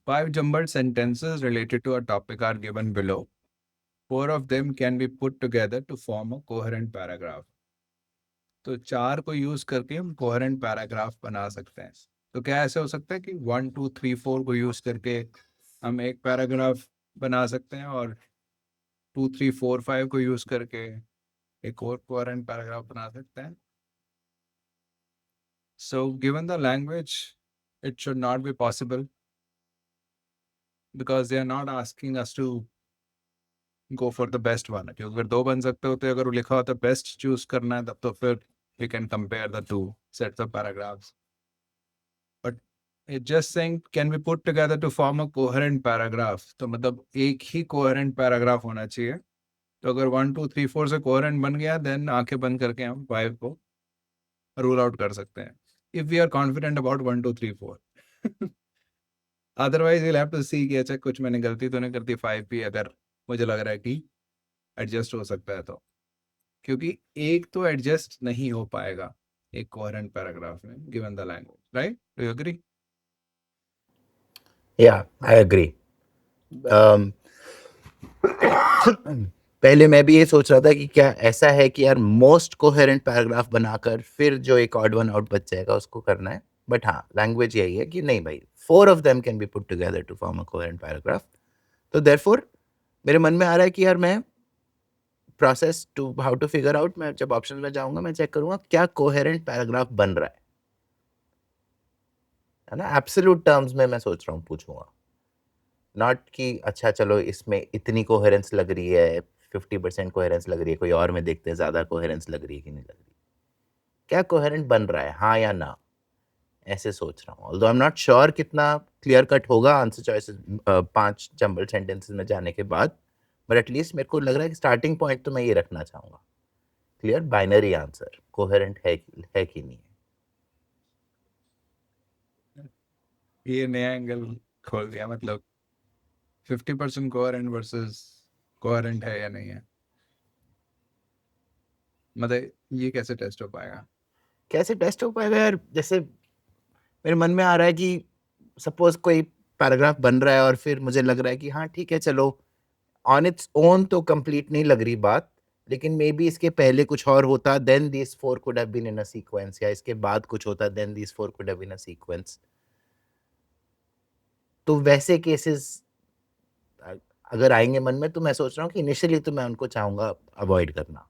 5 jumbled sentences related to a topic are given below. 4 of them can be put together to form a coherent paragraph. तो 4 को use करके हम coherent paragraph बना सकते हैं. तो क्या ऐसे हो सकता है कि 1 2 3 4 को यूज करके हम एक पैराग्राफ बना सकते हैं और 2 3 4 5 को यूज करके एक और कोहेरेंट पैराग्राफ बना सकते हैं. So given the language, it should not be possible because they are not asking us to go for the best one. क्योंकि अगर दो बन सकते हो तो अगर वो लिखा होता है बेस्ट चूज करना है तब तो फिर we can compare the two sets of paragraphs. But it's just saying can be put together to form a coherent paragraph. तो मतलब एक ही coherent paragraph होना चाहिए. तो अगर 1 2 3 4 से coherent बन गया then आंखें बंद करके हम 5 को rule out कर सकते हैं. If we are confident about 1 2 3 4. Otherwise you'll have to see कि अच्छा कुछ मैंने गलती तो नहीं करती 5 भी अगर मुझे लग रहा है कि एडजस्ट हो सकता है तो, क्योंकि एक तो एडजस्ट नहीं हो पाएगा एक कोहेरेंट पैराग्राफ में given the language. Right, do you agree? या आई एग्री. पहले मैं भी ये सोच रहा था कि क्या ऐसा है कि यार मोस्ट कोहेरेंट पैराग्राफ बनाकर फिर जो एक ऑड वन आउट बच जाएगा उसको करना है. बट हाँ, लैंग्वेज यही है कि नहीं भाई, 4 of them can be put together to form a coherent paragraph. तो देयरफॉर मेरे मन में आ रहा है कि यार मैं process to how to figure out, मैं जब ऑप्शन में जाऊंगा मैं चेक करूंगा क्या कोहेरेंट पैराग्राफ बन रहा है ना. एब्सोल्यूट टर्म्स में मैं सोच रहा हूँ पूछूंगा, नॉट कि अच्छा चलो इसमें इतनी कोहेरेंस लग रही है, 50% कोहेरेंस लग रही है, कोई और में देखते हैं ज्यादा कोहेरेंस लग रही है कि नहीं लग रही. क्या कोहेरेंट बन रहा है, हाँ या ना, ऐसे सोच रहा हूँ. Although I am not sure कितना क्लियर कट होगा आंसर चॉइसेस 5 जंबल सेंटेंसेस में जाने के बाद, बट एटलीस्ट मेरे को लग रहा है कि स्टार्टिंग पॉइंट तो मैं ये रखना चाहूंगा, क्लियर बाइनरी आंसर, कोहेरेंट है कि नहीं है. ये नया एंगल खोल दिया, मतलब 50% कोहेरेंट वर्सेस कोहेरेंट है या नहीं है. मतलब ये कैसे टेस्ट हो पाएगा? कैसे टेस्ट हो पाएगा यार, जैसे मेरे मन में आ रहा है कि सपोज कोई पैराग्राफ बन रहा है और फिर मुझे लग रहा है कि हाँ ठीक है चलो, ऑन इट्स ओन तो कंप्लीट नहीं लग रही बात, लेकिन मे बी इसके पहले कुछ और होता, then this 4 could have been in a sequence, या इसके बाद कुछ होता, then this 4 could have been a sequence. तो वैसे केसेस अगर आएंगे मन में तो मैं सोच रहा हूँ कि इनिशियली तो मैं उनको चाहूंगा अवॉइड करना.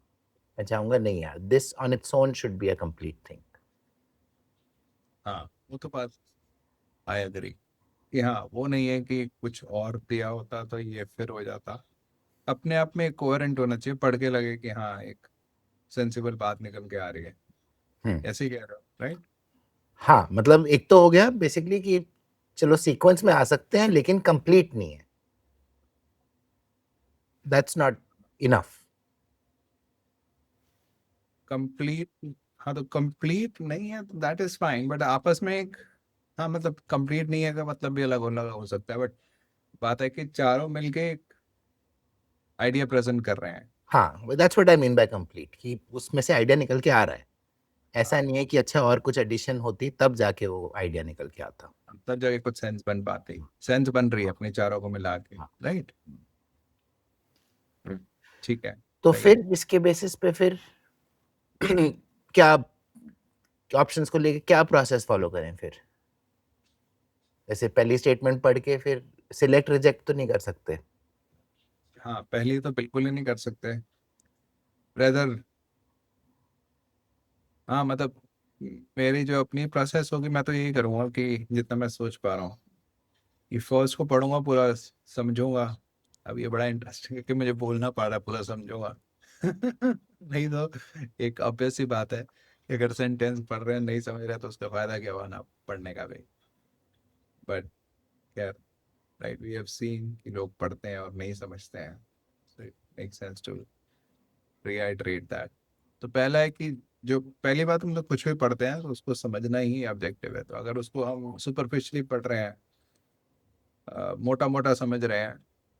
मैं चाहूंगा नहीं यार, this on its own should be a complete thing. हाँ, वो तो बात आई एग्री कि हाँ वो नहीं है कि कुछ और दिया होता तो ये फिर हो जाता. अपने आप में कोहेरेंट होना चाहिए, पढ़ के लगे कि हाँ एक सेंसिबल बात निकल के आ रही है. ऐसे ही कह रहे हो, राइट? हाँ, मतलब एक तो हो गया बेसिकली कि चलो सीक्वेंस में आ सकते हैं लेकिन कंप्लीट नहीं है, दैट्स नॉट इनफ. कंप्लीट, हाँ तो कंप्लीट नहीं है तो दैट इज फाइन, बट आपस में एक, हाँ मतलब कंप्लीट नहीं है का मतलब भी अलग हो सकता है. बट बात है कि चारों मिलके एक आइडिया प्रेजेंट कर रहे हैं. हाँ, that's what I mean by complete, कि उसमें से आइडिया निकल के आ रहा है. ऐसा हाँ, नहीं है कि अच्छा और कुछ एडिशन होती तब जाके वो आइडिया निकल के आता. तब जाके कुछ सेंस बन पाती, सेंस बन रही है अपने चारों को मिला के. हाँ. राइट, ठीक है, तो सही है. फिर इसके बेसिस पे फिर क्या ऑप्शंस को लेके क्या प्रोसेस फॉलो करें फिर. जैसे पहली स्टेटमेंट पढ़ के फिर सिलेक्ट रिजेक्ट तो नहीं कर सकते. हाँ, पहली तो बिल्कुल ही नहीं कर सकते. ब्रदर, हाँ मतलब मेरी जो अपनी प्रोसेस होगी मैं तो यही करूँगा कि जितना मैं सोच पा रहा हूँ कि फर्स्ट को पढ़ूंगा, पूरा समझूंगा. अब ये बड़ा इंटरेस्टिंग है कि मुझे बोलना पड़ रहा है पूरा समझूंगा. नहीं तो एक ऑब्वियस सी बात है कि अगर सेंटेंस पढ़ रहे हैं नहीं समझ रहे तो उसका फायदा क्या हुआ ना पढ़ने का भी. बट यार, राइट, वी हैव सीन कि लोग पढ़ते हैं और नहीं समझते हैं. So it make sense to reiterate that. तो पहला है कि जो पहली बात, हम लोग कुछ भी पढ़ते हैं तो उसको समझना ही ऑब्जेक्टिव है. तो अगर उसको हम सुपरफिशियली पढ़ रहे हैं, मोटा मोटा समझ रहे हैं,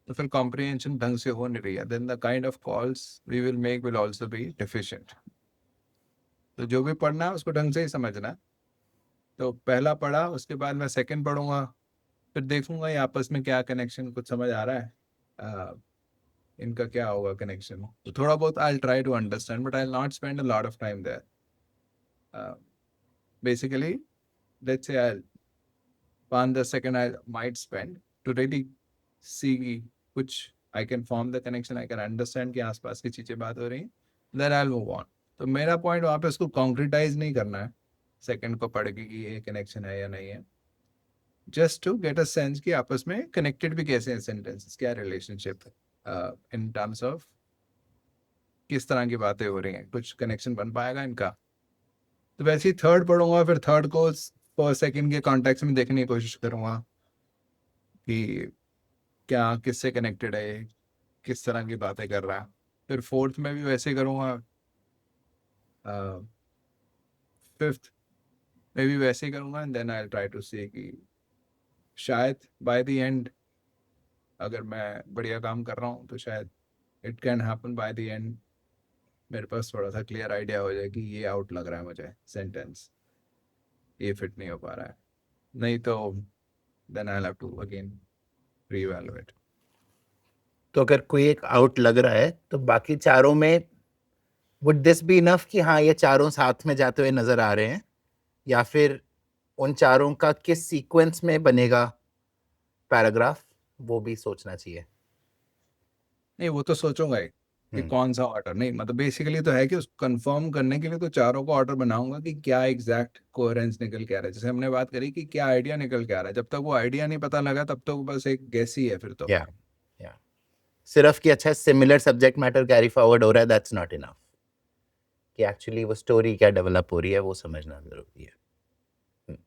तो फिर कॉम्प्रिहेंशन ढंग से हो नहीं रही है, then the kind of calls we will make will also be deficient. तो जो भी पढ़ना है उसको ढंग से ही समझना है. तो पहला पढ़ा, उसके बाद मैं सेकंड पढ़ूंगा, फिर देखूंगा ये आपस में क्या कनेक्शन, कुछ समझ आ रहा है इनका क्या होगा कनेक्शन, तो थोड़ा बहुत I try to understand but I not spend a lot of time there. Basically, let's say I'll 5-10 seconds I might spend to really see which I can form the connection, I can understand कि आसपास की चीजें बात हो रही हैं, then I'll move on. तो मेरा पॉइंट वहाँ पे उसको कॉन्क्रिटाइज नहीं करना है सेकंड को पढ़ के कि ये कनेक्शन है या नहीं है, just to get a sense कि आपस में कनेक्टेड भी कैसे हैं सेंटेंसेस, क्या रिलेशनशिप इन टर्म्स ऑफ किस तरह की बातें हो रही हैं, कुछ कनेक्शन बन पाएगा इनका. तो वैसे ही थर्ड पढ़ूंगा, फिर थर्ड को पर सेकंड के कॉन्टेक्स्ट में देखने की कोशिश करूंगा कि क्या किससे कनेक्टेड है ये, किस तरह की बातें कर रहा है. फिर फोर्थ में भी वैसे ही करूँगा, फिफ्थ में भी वैसे ही करूँगा, and then I try to see कि शायद बाय द एंड अगर मैं बढ़िया काम कर रहा हूँ तो शायद it can happen by the end मेरे पास थोड़ा सा क्लियर आइडिया हो जाए कि ये आउट लग रहा है मुझे सेंटेंस, ये फिट नहीं हो पा रहा है, नहीं तो then I have to again reevaluate. तो अगर कोई एक आउट लग रहा है तो बाकी चारों में वुड दिस बी इनफ कि हाँ ये चारों साथ में जाते हुए नजर आ रहे हैं, या फिर उन चारों का किस सीक्वेंस में बनेगा पैराग्राफ, वो भी सोचना चाहिए. नहीं वो तो सोचूंगा ही कि कौन सा ऑर्डर, नहीं मतलब बेसिकली तो है कि उसको कंफर्म करने के लिए तो चारों को ऑर्डर बनाऊंगा कि क्या एग्जैक्ट कोहेरेंस निकल के आ रहा है. जैसे हमने बात करी कि क्या आइडिया निकल के आ रहा है, जब तक वो आइडिया नहीं पता लगा तब तक बस एक गेस ही है फिर तो. या सिर्फ कि अच्छा similar subject matter carry forward हो रहा है, दैट्स नॉट इनफ. कि एक्चुअली वो स्टोरी क्या डेवलप हो रही है वो समझना जरूरी है.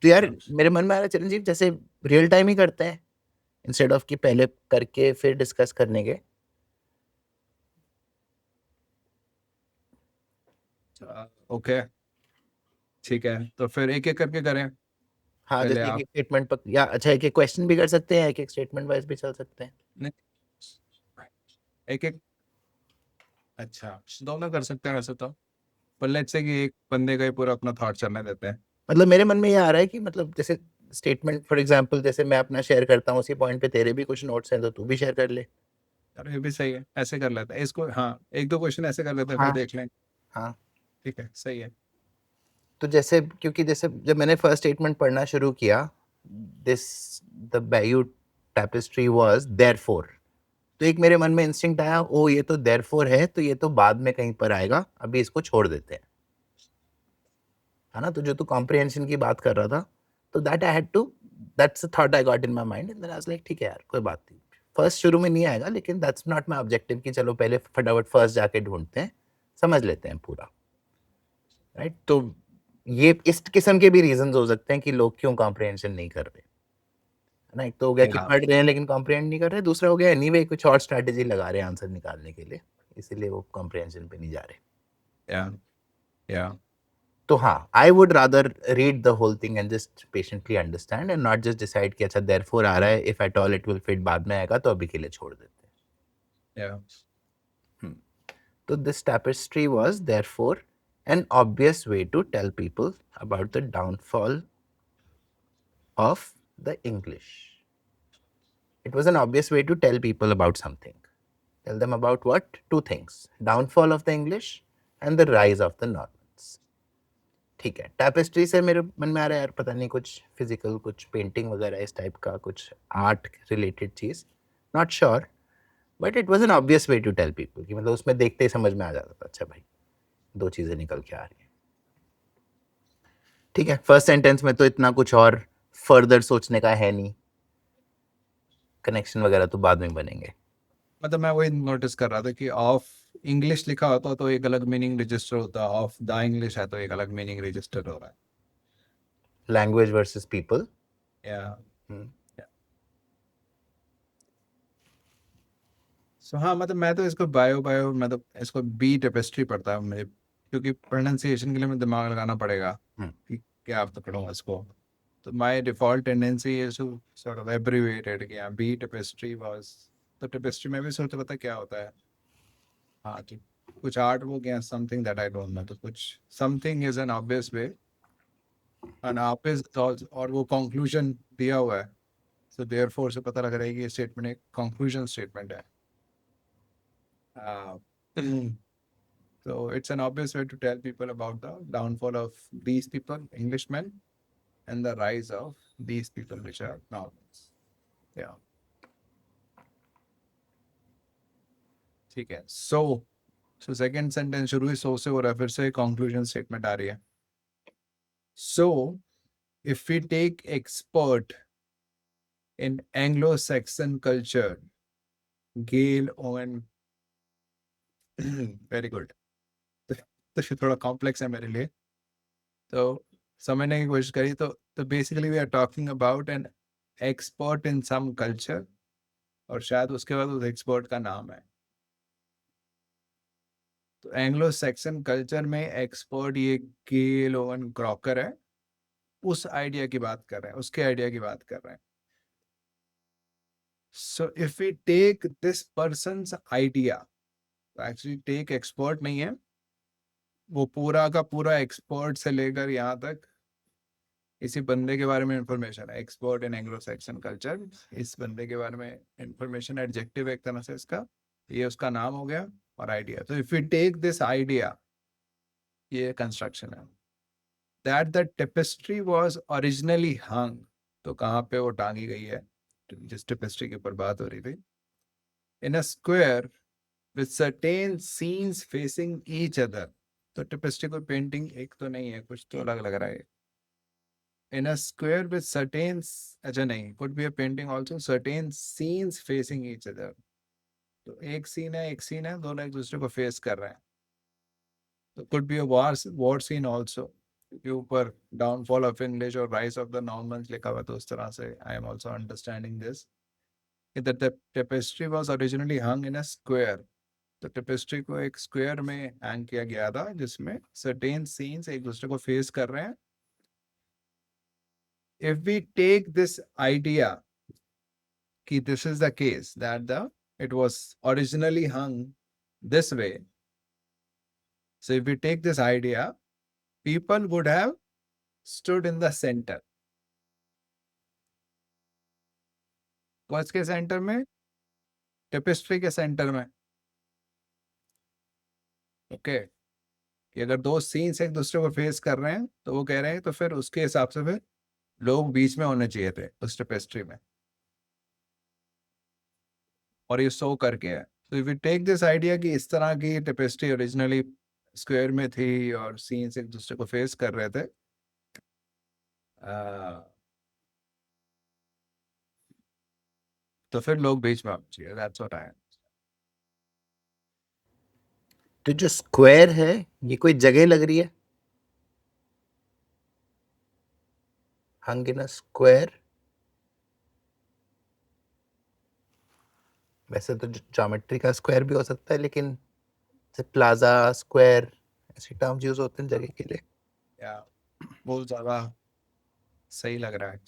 तो यार मेरे मन में आ रहा है चिरंजीव, जैसे रियल टाइम ही करते हैं इंस्टेड ऑफ कि पहले करके फिर डिस्कस करने के. ओके ठीक है, तो फिर एक एक करके करें. हाँ, पहले जैसे एक आप. एक स्टेटमेंट पर, या अच्छा एक एक क्वेश्चन भी कर सकते हैं, एक एक स्टेटमेंट वाइज भी चल सकते हैं. नहीं, एक एक, अच्छा दोनों कर सकते हैं वैसे तो, पर लेट्स से कि एक बंदे का ही पूरा अपना थॉट चलने देते हैं. मतलब मेरे मन में ये आ रहा है कि मतलब जैसे स्टेटमेंट फॉर एग्जांपल जैसे मैं अपना शेयर करता हूँ, उसी पॉइंट पे तेरे भी कुछ नोट्स हैं तो तू भी शेयर कर ले. अरे ये भी सही है, ऐसे कर लेते हैं इसको. हाँ एक दो क्वेश्चन ऐसे कर लेते हैं, फिर हाँ. देख लें. हाँ, ठीक है सही है. तो जैसे क्योंकि जैसे जब मैंने फर्स्ट स्टेटमेंट पढ़ना शुरू किया, this the बैयू tapestry was therefore, तो एक मेरे मन में इंस्टिंक्ट आया, ओ ये तो देयरफॉर है तो ये तो बाद में कहीं पर आएगा, अभी इसको छोड़ देते हैं. है ना? तो जो तू कॉम्प्रिहेंशन की बात कर रहा था, तो that I had to, that's a thought I got in my mind, and then I was like ठीक है यार कोई बात नहीं, फर्स्ट शुरू में नहीं आएगा, लेकिन दैट्स नॉट माय ऑब्जेक्टिव कि चलो पहले फटाफट फर्स्ट जाके ढूंढते हैं, समझ लेते हैं पूरा. राइट? तो ये इस किस्म के भी रीजंस हो सकते हैं कि लोग क्यों कॉम्प्रिहेंशन नहीं कर रहे. है ना? एक तो हो गया कि हाँ पढ़ रहे हैं लेकिन कॉम्प्रिहेंड नहीं कर रहे, दूसरा हो गया एनीवे कुछ और स्ट्रैटेजी लगा रहे हैं आंसर निकालने के लिए, इसीलिए वो कॉम्प्रिहेंशन पे नहीं जा रहे. या या तो हाँ, I would rather read the whole thing and just patiently understand and not just decide कि अच्छा देयरफॉर आ रहा है, if at all it will fit बाद में आएगा तो अभी के लिए छोड़ देते हैं. या तो this tapestry was therefore an obvious way to tell people about the downfall of the English. It was an obvious way to tell people about something. Tell them about what? Two things: downfall of the English and the rise of the Normans. ठीक है, tapestry से मेरे मन में आ रहा है यार पता नहीं कुछ फिजिकल, कुछ पेंटिंग वगैरह इस टाइप का, कुछ आर्ट रिलेटेड चीज, not sure, but it was an obvious way to tell people कि मतलब उसमें देखते ही समझ में आ जाता था अच्छा भाई दो चीजें निकल के आ रही हैं. ठीक है, फर्स्ट सेंटेंस में तो इतना कुछ और फर्दर सोचने का है नहीं, कनेक्शन वगैरह तो बाद में बनेंगे. मतलब मैं वही नोटिस कर रहा था कि ऑफ इंग्लिश लिखा होता तो एक अलग मीनिंग रजिस्टर होता, ऑफ द इंग्लिश है तो एक अलग मीनिंग रजिस्टर हो रहा है. Language versus people. या सो हाँ मतलब मैं तो इसको बायो बायो मतलब इसको बी टेपेस्ट्री पढ़ता हूँ मुझे, क्योंकि प्रोनाउंसिएशन के लिए मैं दिमाग लगाना पड़ेगा कि क्या पकड़ूँ इसको. तो my default tendency is to sort of abbreviated कि हाँ बी टेपेस्ट्री वाज, तो टेपेस्ट्री में भी सोचता पता क्या होता है. हाँ कि कुछ आर्ट वो क्या something that I don't no, तो कुछ something is an obvious way and office और वो कंक्लूजन दिया हुआ है, सो देयरफॉर से पता लग रहा है कि ये स्टेटमेंट एक कंक्लूजन स्टेटमेंट है. So it's an obvious way to tell people about the downfall of these people, Englishmen, and the rise of these people, which are Normans. Yeah. ठीक है. So second sentence शुरू ही so से हो रहा है, फिर से conclusion statement आ रही है. So if we take expert in Anglo-Saxon culture, Gail Owen, very good. तो ये थोड़ा कॉम्प्लेक्स है मेरे लिए, तो समझने की कोशिश करी. तो basically we are talking about an expert in some culture, और शायद उसके बाद उस एक्सपर्ट का नाम है. तो एंग्लो सैक्सन कल्चर में एक्सपर्ट ये गेल ओवन क्रॉकर है. उस आइडिया की बात कर रहे हैं, उसके आइडिया की बात कर रहे हैं. So if we take this person's idea, actually take expert नहीं है, वो पूरा का पूरा एक्सपर्ट से लेकर यहाँ तक इसी बंदे के बारे में इंफॉर्मेशन है. Expert in Anglo Saxon culture, इस बंदे के बारे में इंफॉर्मेशन, एडजेक्टिव एक तरह से इसका, ये उसका नाम हो गया, और आइडिया. तो if you take this idea, ये कंस्ट्रक्शन है, that the tapestry was originally hung. तो कहाँ पे वो टांगी गई है, जिस टेपेस्ट्री के ऊपर बात हो रही थी, in a square with certain scenes facing each other. तो टेपेस्ट्री कोई पेंटिंग एक तो नहीं है, कुछ तो अलग लग रहा है. In a square with certain, अच्छा नहीं, could be a painting also, certain scenes facing each other. तो एक सीन है, एक सीन है, दोनों एक दूसरे को फेस कर रहे हैं. तो could be a war scene also, क्योंकि ऊपर downfall of English और rise of the Normans लिखा हुआ, तो उस तरह से I am also understanding this. That the tapestry was originally hung in a square. तो tapestry को एक square में hang किया गया था, जिसमें certain scenes एक दूसरे को फेस कर रहे हैं. If we take this idea कि this is the case, that it was originally hung this way, so if we take this idea, people would have stood in the center. कौन के centre में? Tapestry के centre में. Okay, कि अगर दो scenes एक दूसरे को फेस कर रहे हैं, तो वो कह रहे हैं तो फिर उसके हिसाब से फिर लोग बीच में होने चाहिए थे उस टेपेस्ट्री में, और ये शो करके है. तो if you take this idea कि इस तरह की टेपेस्ट्री ओरिजिनली स्क्वायर में थी और सीन्स एक दूसरे को फेस कर रहे थे, तो फिर लोग बीच में आना चाहिए. That's what I. तो जो स्क्वायर है ये कोई जगह लग रही है? हंग इन अ स्क्वायर, वैसे तो ज्योमेट्री का स्क्वायर भी हो सकता है, लेकिन प्लाजा स्क्वायर ऐसे टर्म्स यूज होते हैं जगह के लिए, या बहुत ज्यादा सही लग रहा है.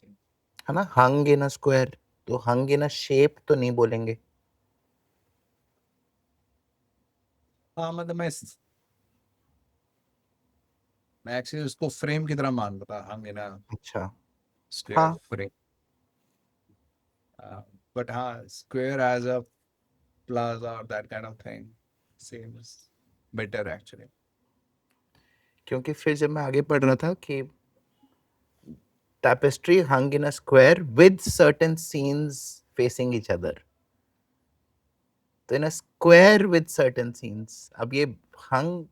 है ना? हंग इन अ स्क्वायर, तो हंग इन अ शेप तो नहीं बोलेंगे. हाँ, मतलब मैं एक्चुअली उसको फ्रेम की तरह मान रहा था, हम ना अच्छा, स्क्वायर हाँ. फ्रेम. बट हाँ, स्क्वायर एज अ प्लाजा और that kind of thing seems better actually. क्योंकि फिर जब मैं आगे पढ़ रहा था कि tapestry hung in a square with certain scenes facing each other, तो in a square with certain scenes, अब ये hung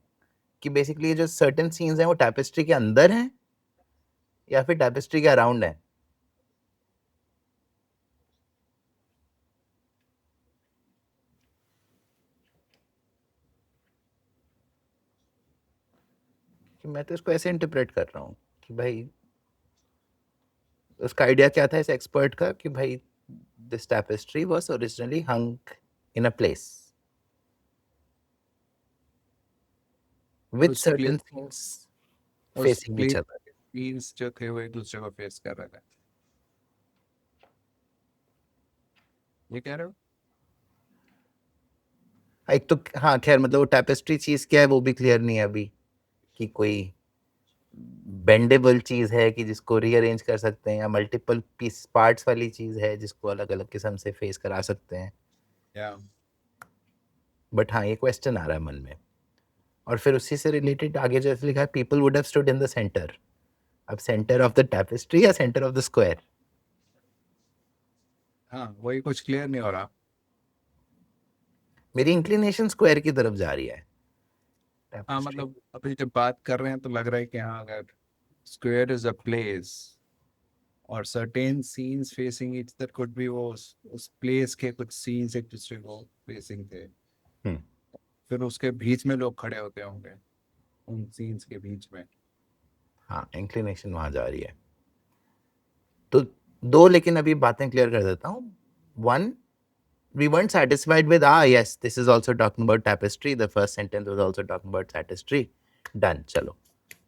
कि बेसिकली ये जो certain scenes हैं वो tapestry के अंदर हैं या फिर tapestry के अराउंड है? कि मैं तो इसको ऐसे इंटरप्रेट कर रहा हूँ कि भाई उसका आइडिया क्या था इस एक्सपर्ट का कि भाई this tapestry was originally hung in a place with कुछ certain scenes उस facing each place other. Scenes जो थे वो एक दूसरे को फेस कर रहे थे. ये कह रहे हो? एक तो हाँ, खैर मतलब वो tapestry चीज क्या है वो भी क्लियर नहीं है अभी कि कोई बेंडेबल चीज़ है कि जिसको रीअरेंज कर सकते हैं, या मल्टीपल पीस पार्ट्स वाली चीज़ है जिसको अलग-अलग किस्म से फेस करा सकते हैं। या बट हाँ, ये क्वेश्चन आ रहा है मन में। और फिर उसी से रिलेटेड आगे जैसे लिखा है, people would have stood in the centre. अब सेंटर ऑफ द टैपेस्ट्री या सेंटर ऑफ द स्क्वायर? हाँ, वही कुछ क्लियर नहीं हो रहा। मेरी इंक्लिनेशन स्क्वायर की तरफ जा रही है। हाँ, टैपेस्ट्री मतलब अभी जब बात कर रहे हैं तो लग रहा है कि हाँ, अगर स्क्वायर इज अ प्लेस और certain scenes facing etch, that could be वो उस प्लेस के कुछ सीन्स एक दूसरे को फेसिंग थे, फिर उसके बीच में लोग खड़े होते होंगे, उन सीन्स के बीच में। हाँ, इंक्लिनेशन वहां जा रही है। तो दो, लेकिन अभी बातें क्लियर कर देता हूँ। One, we weren't satisfied with yes, this is also talking about tapestry, the first sentence was also talking about tapestry. Done, chalo,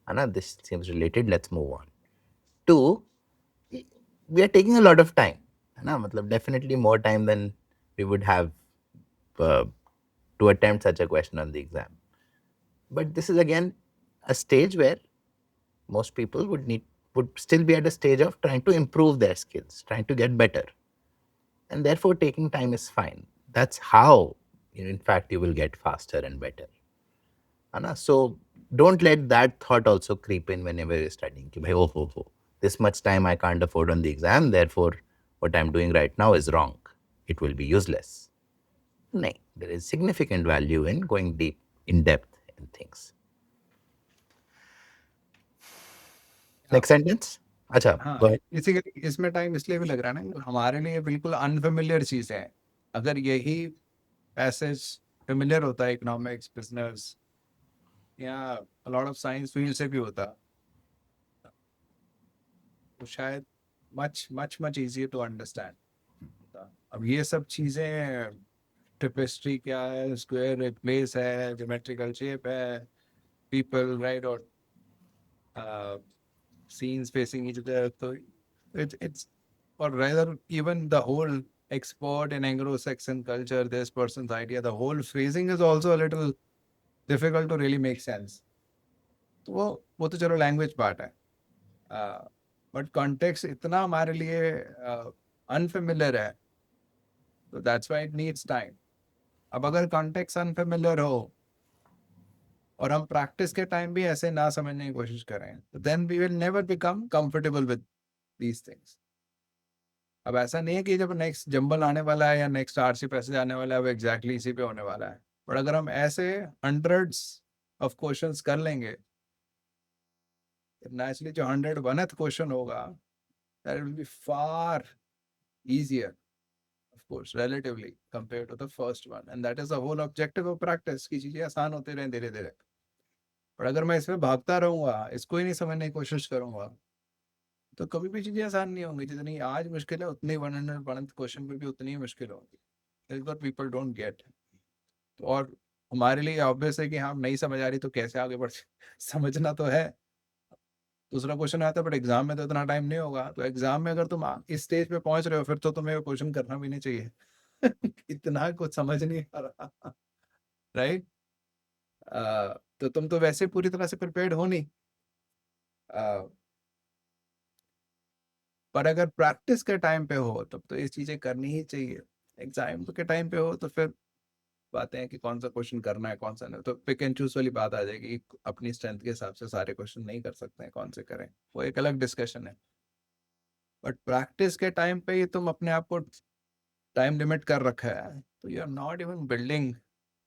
है ना, this seems related, let's move on. Two, we are taking a lot of time, है ना, मतलब definitely more time than we would have uh, to attempt such a question on the exam. But this is again a stage where most people would still be at a stage of trying to improve their skills, trying to get better, and therefore taking time is fine. That's how, in fact, you will get faster and better. Anna? So don't let that thought also creep in whenever you're studying. Ki, bhai, oh, this much time I can't afford on the exam, therefore what I'm doing right now is wrong. It will be useless. No, there is significant value in going deep, in depth in things. Next sentence? Acha, हाँ, go ahead. इसी इसमें time इसलिए भी लग रहा है ना, हमारे लिए बिल्कुल अनफेमिलियर चीज़ है। अगर यही पैसेज फेमिलियर होता है इकोनॉमिक्स, बिजनेस या लॉट ऑफ साइंस फील्ड से भी होता, तो शायद much much much easier to understand. अब ये सब चीज़ें, ट्रिपेस्ट्री क्या है, स्क्वायर एक प्लेस है, ज्योमेट्रिकल शेप है, पीपल राइट, और scenes facing each other. So it's or rather even the whole expert in Anglo-Saxon culture, this person's idea, the whole phrasing is also a little difficult to really make sense. तो वो तो चलो language part है, but context इतना हमारे लिए unfamiliar है, तो that's why it needs time. अब अगर कॉन्टेक्स्ट अनफेमिलियर हो और हम प्रैक्टिस के टाइम भी ऐसे ना समझने की कोशिश करें, तो then we will never become comfortable with these things. अब ऐसा नहीं है कि जब नेक्स्ट जंबल आने वाला है या नेक्स्ट आरसी पैसेज आने वाला है वो एग्जैक्टली इसी पे होने वाला है, बट अगर हम ऐसे हंड्रेड्स ऑफ क्वेश्चंस कर लेंगे, नेचुरली जो 101th क्वेश्चन होगा, that will be far easier, of course, relatively compared to the first one, and that is the whole objective of practice, कि चीजें आसान होते रहें धीरे धीरे। पर अगर मैं इसमें भागता रहूंगा, इसको ही नहीं समझने की कोशिश करूंगा, तो कभी भी चीजें आसान नहीं होंगी। जितनी आज मुश्किल है उतनी 101th क्वेश्चन पे भी उतनी ही मुश्किल होगी। That's what people don't get। तो और हमारे लिए ऑब्वियस है कि हाँ नहीं समझ आ रही तो कैसे आगे बढ़ समझना तो है। दूसरा क्वेश्चन आता है, बट एग्जाम में तो इतना टाइम नहीं होगा, तो एग्जाम में अगर तुम इस स्टेज पे पहुंच रहे हो फिर तो तुम्हें क्वेश्चन करना भी नहीं चाहिए। इतना कुछ समझ नहीं आ रहा, राइट। तो तुम तो वैसे पूरी तरह से प्रिपेयर्ड हो नहीं, पर अगर प्रैक्टिस के टाइम पे हो तब तो ये चीजें करनी ही चाहिए। एग्जाम के टाइम पे हो तो फिर बातें हैं कि कौन सा क्वेश्चन करना है कौन सा नहीं, तो पिक एंड चूज वाली बात आ जाएगी। अपनी स्ट्रेंथ के हिसाब से सारे क्वेश्चन नहीं कर सकते हैं, कौन से करें वो एक अलग डिस्कशन है। बट प्रैक्टिस के टाइम पे ही तुम अपने आप को टाइम लिमिट कर रखा है, तो you are not even building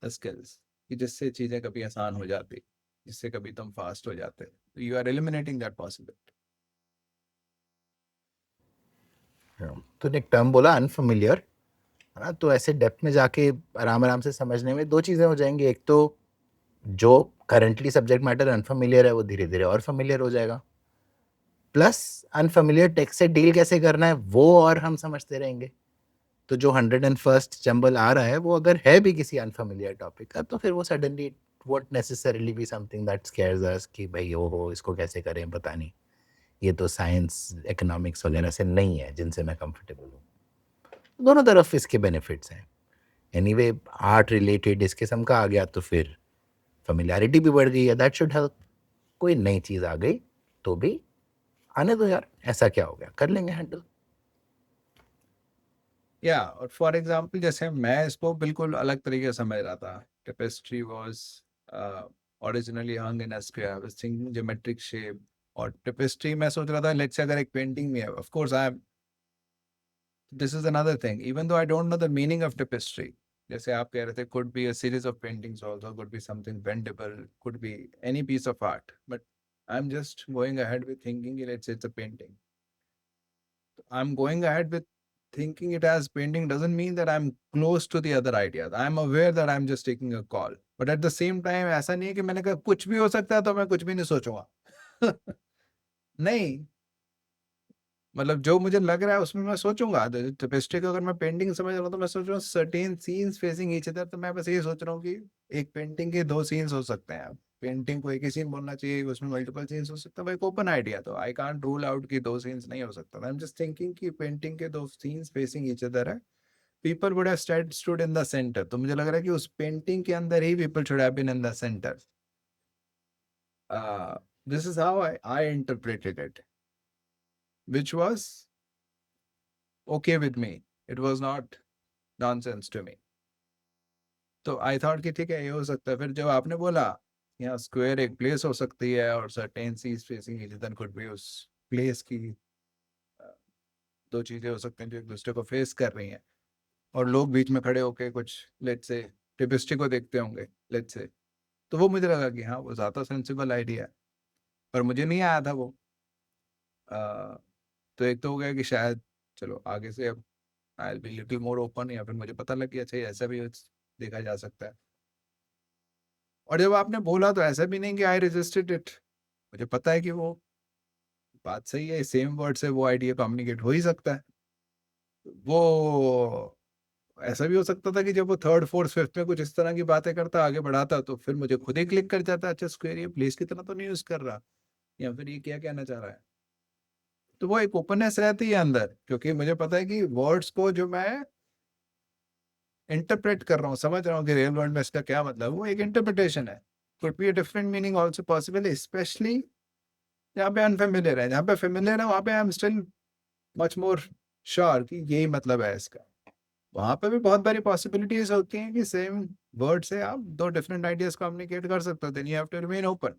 the skills कि जिससे चीजें कभी आसान हो जाती, जिससे कभी तुम फास्ट हो जाते, तो you are eliminating that possibility. तूने एक टर्म बोला अनफेमिलियर, है ना, तो ऐसे डेप्थ में जाके आराम आराम से समझने में दो चीज़ें हो जाएंगी। एक तो जो करंटली सब्जेक्ट मैटर अनफेमिलियर है वो धीरे धीरे और फेमिलियर हो जाएगा, प्लस अनफेमिलियर टेक्स्ट से डील कैसे करना है वो और हम समझते रहेंगे। तो जो 101st जंबल आ रहा है वो अगर है भी किसी अनफेमिलियर टॉपिक का, तो फिर वो suddenly won't necessarily be something that scares us कि भाई ओ हो इसको कैसे करें पता नहीं, ये तो साइंस इकोनॉमिक्स वगैरह से नहीं है जिनसे मैं कंफर्टेबल हूँ। दोनों तरफ इसके बेनिफिट्स हैं। एनीवे आर्ट रिलेटेड इस किस्म का आ गया तो फिर फेमिलियरिटी भी बढ़ गई है, दैट शुड हेल्प। कोई नई चीज़ आ गई तो भी आने दो यार, ऐसा क्या हो गया, कर लेंगे हैंडल। या और फॉर एग्जांपल जैसे मैं इसको बिल्कुल अलग तरीके से समझ रहा था। Tapestry was originally hung in a square, I was thinking geometric shape. और टेपेस्ट्री मैं सोच रहा था लेट्स से अगर एक पेंटिंग में है, of course I this is another thing even though I don't know the meaning of tapestry. जैसे आप कह रहे थे could be a series of paintings also, could be something bendable, could be any piece of art, but I am just going ahead with thinking let's it's a painting. I'm going ahead with thinking it as painting doesn't mean that I'm close to the other ideas. I'm aware that I'm just taking a call. But at the same time ऐसा नहीं है कि मैंने कहा कुछ भी हो सकता है तो मैं कुछ भी नहीं सोचूंगा। नहीं, मतलब जो मुझे लग रहा है उसमें मैं सोचूंगा। टेपेस्ट्री को अगर मैं पेंटिंग समझ रहा हूँ तो मैं सोच रहा हूँ certain scenes facing each other, तो मैं बस ये सोच रहा हूँ कि एक पेंटिंग के दो सीन्स हो सकते हैं। पेंटिंग को एक ही सीन बोलना चाहिए, उसमें मल्टीपल सीन्स हो सकते हैं, वो एक ओपन आइडिया, तो आई कांट रूल आउट कि दो सीन्स नहीं हो सकता। आई एम जस्ट थिंकिंग कि पेंटिंग के दो सीन्स फेसिंग ईच अदर है, people would have stood in the centre. तो मुझे लग रहा है कि उस पेंटिंग के अंदर ही people should have been in the centre. This is how I interpreted it, which was okay with me. It was not nonsense to me. तो आई थॉट कि ठीक है ये हो सकता है। फिर जब आपने बोला यहाँ स्क्वायर एक प्लेस हो सकती है और certain seas facing each other could be उस प्लेस की दो चीजें हो सकती हैं जो एक दूसरे को फेस कर रही हैं, और लोग बीच में खड़े होके कुछ लेट्स से टिपिस्टिक को देखते होंगे लेट्स से, तो वो मुझे लगा कि हाँ वो ज़्यादा सेंसिबल आइडिया है, पर मुझे नहीं आया था वो। तो एक तो हो गया कि शायद चलो आगे से अब आई बी लिटिल मोर ओपन, या फिर मुझे पता लग गया अच्छा ऐसा भी देखा जा सकता है। और जब आपने बोला तो ऐसा भी नहीं कि आई रेजिस्टेड इट, मुझे पता है कि वो बात सही है, सेम वर्ड से वो आइडिया कम्युनिकेट हो ही सकता है। वो ऐसा भी हो सकता था कि जब वो थर्ड फोर्थ फिफ्थ में कुछ इस तरह की बातें करता आगे बढ़ाता तो फिर मुझे खुद ही क्लिक कर जाता, अच्छा स्क्वायर ये प्लेस की तरह तो नहीं यूज कर रहा, या फिर ये क्या कहना चाह रहा है। तो वो एक ओपननेस रहती है अंदर, क्योंकि मुझे पता है कि वर्ड्स को जो मैं इंटरप्रेट कर रहा हूँ, समझ रहा हूँ कि रियल वर्ल्ड में इसका क्या मतलब, वो एक इंटरप्रिटेशन है। Could be a different meaning also possible, specially जहाँ पे अनफेमिलियर है। जहाँ पे फेमिलियर है वहाँ पे I am still much more sure कि यही मतलब है इसका। वहां पे भी बहुत सारी पॉसिबिलिटीज होती हैं कि सेम वर्ड से आप दो डिफरेंट आइडियाज कम्युनिकेट कर सकते हो, then you have to remain open.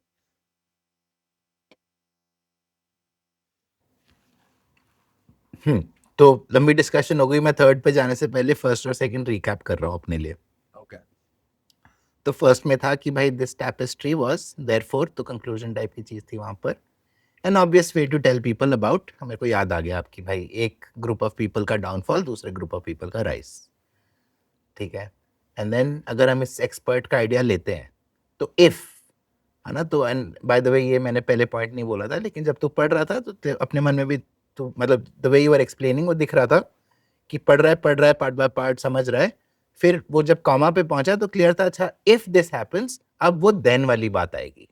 तो लंबी डिस्कशन हो गई, मैं थर्ड पे जाने से पहले फर्स्ट और सेकंड रिकैप कर रहा हूँ अपने लिए। ओके। तो फर्स्ट में था कि भाई दिस टैपेस्ट्री वाज देयरफॉर, तो कंक्लूजन टाइप की चीज थी वहां पर। An obvious way to tell people about, मेरे को याद आ गया आपकी भाई, एक ग्रुप ऑफ पीपल का डाउनफॉल, दूसरे ग्रुप ऑफ पीपल का राइज, ठीक है। एंड देन अगर हम इस एक्सपर्ट का आइडिया लेते हैं तो इफ, है ना, तो एंड बाय द वे ये मैंने पहले पॉइंट नहीं बोला था, लेकिन जब तू पढ़ रहा था तो अपने मन में भी तो मतलब the way you are explaining वो दिख रहा था कि पढ़ रहा है पार्ट बाय पार्ट समझ रहा है। फिर वो जब कॉमा पे पहुंचा तो क्लियर था, अच्छा इफ दिस हैपेंस, अब वो देन वाली बात आएगी।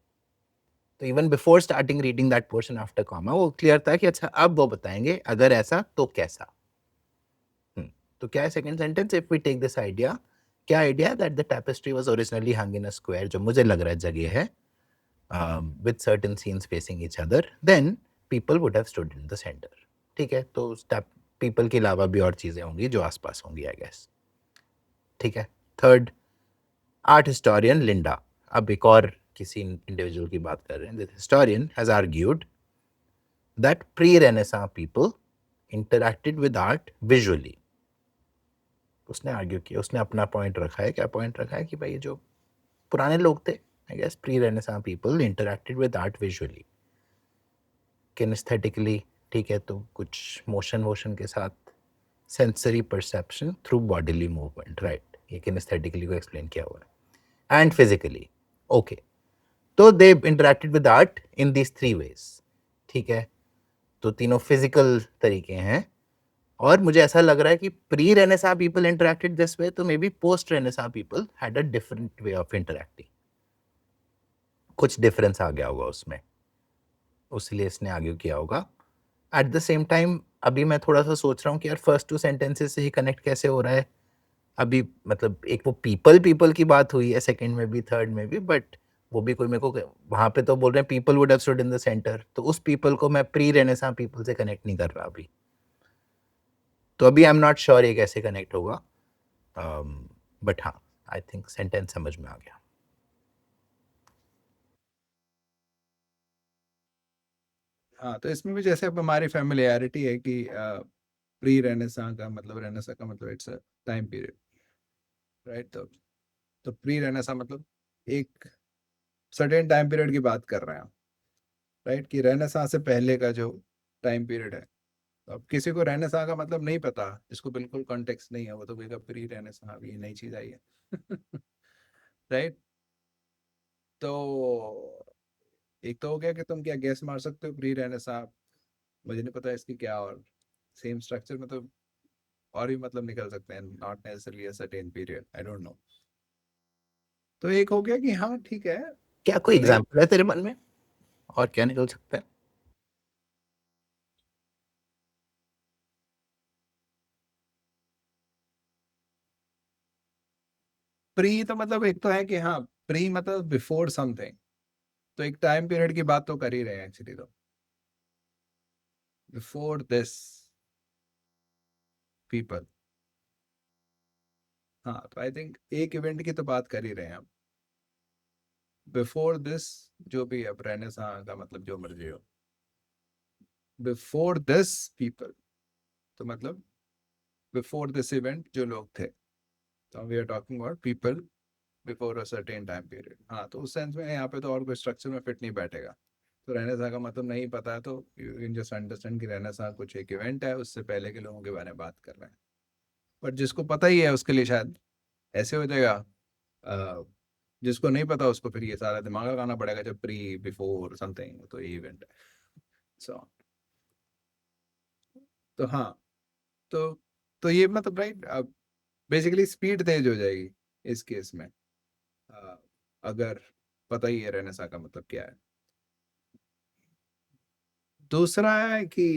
तो even before starting reading that portion after comma वो क्लियर था कि अच्छा अब वो बताएंगे अगर ऐसा तो कैसा। तो क्या है second sentence, if we take this idea, क्या idea that the tapestry was originally hung in a square, जो मुझे लग रहा है जगह है with certain scenes facing each other, then people would have stood in the center। ठीक है, तो people के अलावा भी और चीजें होंगी जो आसपास होंगी आई गेस। ठीक है। थर्ड, आर्ट हिस्टोरियन लिंडा, अब एक और किसी इंडिविजुअल की बात कर रहे हैं। This historian has argued that pre renaissance people interacted with art visually. उसने आर्ग्यू किया, उसने अपना पॉइंट रखा है। क्या पॉइंट रखा है कि भाई जो पुराने लोग थे, I guess pre renaissance people interacted with art visually, kinesthetically, ठीक है, तो कुछ मोशन वोशन के साथ, sensory perception through bodily movement, right, ये किनेस्थेटिकली को एक्सप्लेन किया हुआ है, एंड फिजिकली, ओके। तो they interacted with art in these three ways, ठीक है। तो तीनों फिजिकल तरीके हैं, और मुझे ऐसा लग रहा है कि pre renaissance people interacted this way, तो maybe post renaissance people had a different way of interacting, कुछ डिफरेंस आ गया होगा उसमें, उसलिए इसने आगे किया होगा। एट द सेम टाइम अभी मैं थोड़ा सा सोच रहा हूँ कि यार फर्स्ट टू सेंटेंसेस से ही कनेक्ट कैसे हो रहा है। अभी मतलब एक वो पीपल की बात हुई है सेकंड में भी थर्ड में भी, बट वो भी कोई मेरे को वहां पे तो बोल रहे हैं people would have stood in the centre, तो उस पीपल को मैं प्री रेनेसां पीपल से कनेक्ट नहीं कर रहा अभी, तो अभी आई एम नॉट श्योर ये कैसे कनेक्ट होगा, बट हाँ आई थिंक सेंटेंस समझ में आ गया। हाँ, तो इसमें भी जैसे अब हमारी फेमिलियरिटी है कि प्री रेनेसां का मतलब, रेनेसां का मतलब it's a time period, right? तो प्री रेनेसां मतलब एक सर्टेन टाइम पीरियड की बात कर रहे हैं, राइट? कि रेनेसां से पहले का जो टाइम पीरियड है। तो अब किसी को रेनेसां का मतलब नहीं पता, जिसको बिल्कुल कॉन्टेक्स्ट नहीं है, वो तो कहेगा प्री रेनेसां अभी ये नई चीज आई है। राइट? तो एक तो हो गया कि तुम क्या गैस मार सकते हो प्री रेनेसां, मुझे नहीं पता इसकी क्या, और सेम स्ट्रक्चर में तो और भी मतलब निकल सकते हैं, not necessarily a certain period, I don't no. तो एक हो गया कि हाँ ठीक है, क्या कोई नहीं। एग्जाम्पल है तेरे मन में और क्या निकल सकता है? प्री तो मतलब एक तो है कि हाँ, प्री मतलब बिफोर समथिंग, तो एक टाइम पीरियड की बात तो कर ही रहे हैं एक्चुअली, तो बिफोर दिस पीपल। हाँ, तो आई थिंक एक इवेंट की तो बात कर ही रहे हैं हम, बिफोर दिस, जो भी अब रेनेसां का मतलब जो मर्जी हो, बिफोर दिस पीपल, तो मतलब बिफोर दिस इवेंट जो लोग थे, तो we are talking about people before a certain time period. हाँ, तो उस सेंस में यहाँ पे तो और कोई स्ट्रक्चर में फिट नहीं बैठेगा। तो रेनेसां का मतलब नहीं पता है, तो यू कैन जस्ट अंडरस्टैंड कि रेनेसां कुछ एक इवेंट है, उससे पहले के लोगों के बारे में बात कर रहे हैं। बट जिसको पता ही है उसके लिए शायद ऐसे हो जाएगा, अ, जिसको नहीं पता उसको फिर ये सारा दिमाग लगाना पड़ेगा, जब प्री बिफोर समथिंग तो ये इवेंट है। सो तो हाँ, तो ये मतलब राइट, अब बेसिकली स्पीड तेज हो जाएगी इस केस में, अगर पता ही है रेनेसां का मतलब क्या है। दूसरा है कि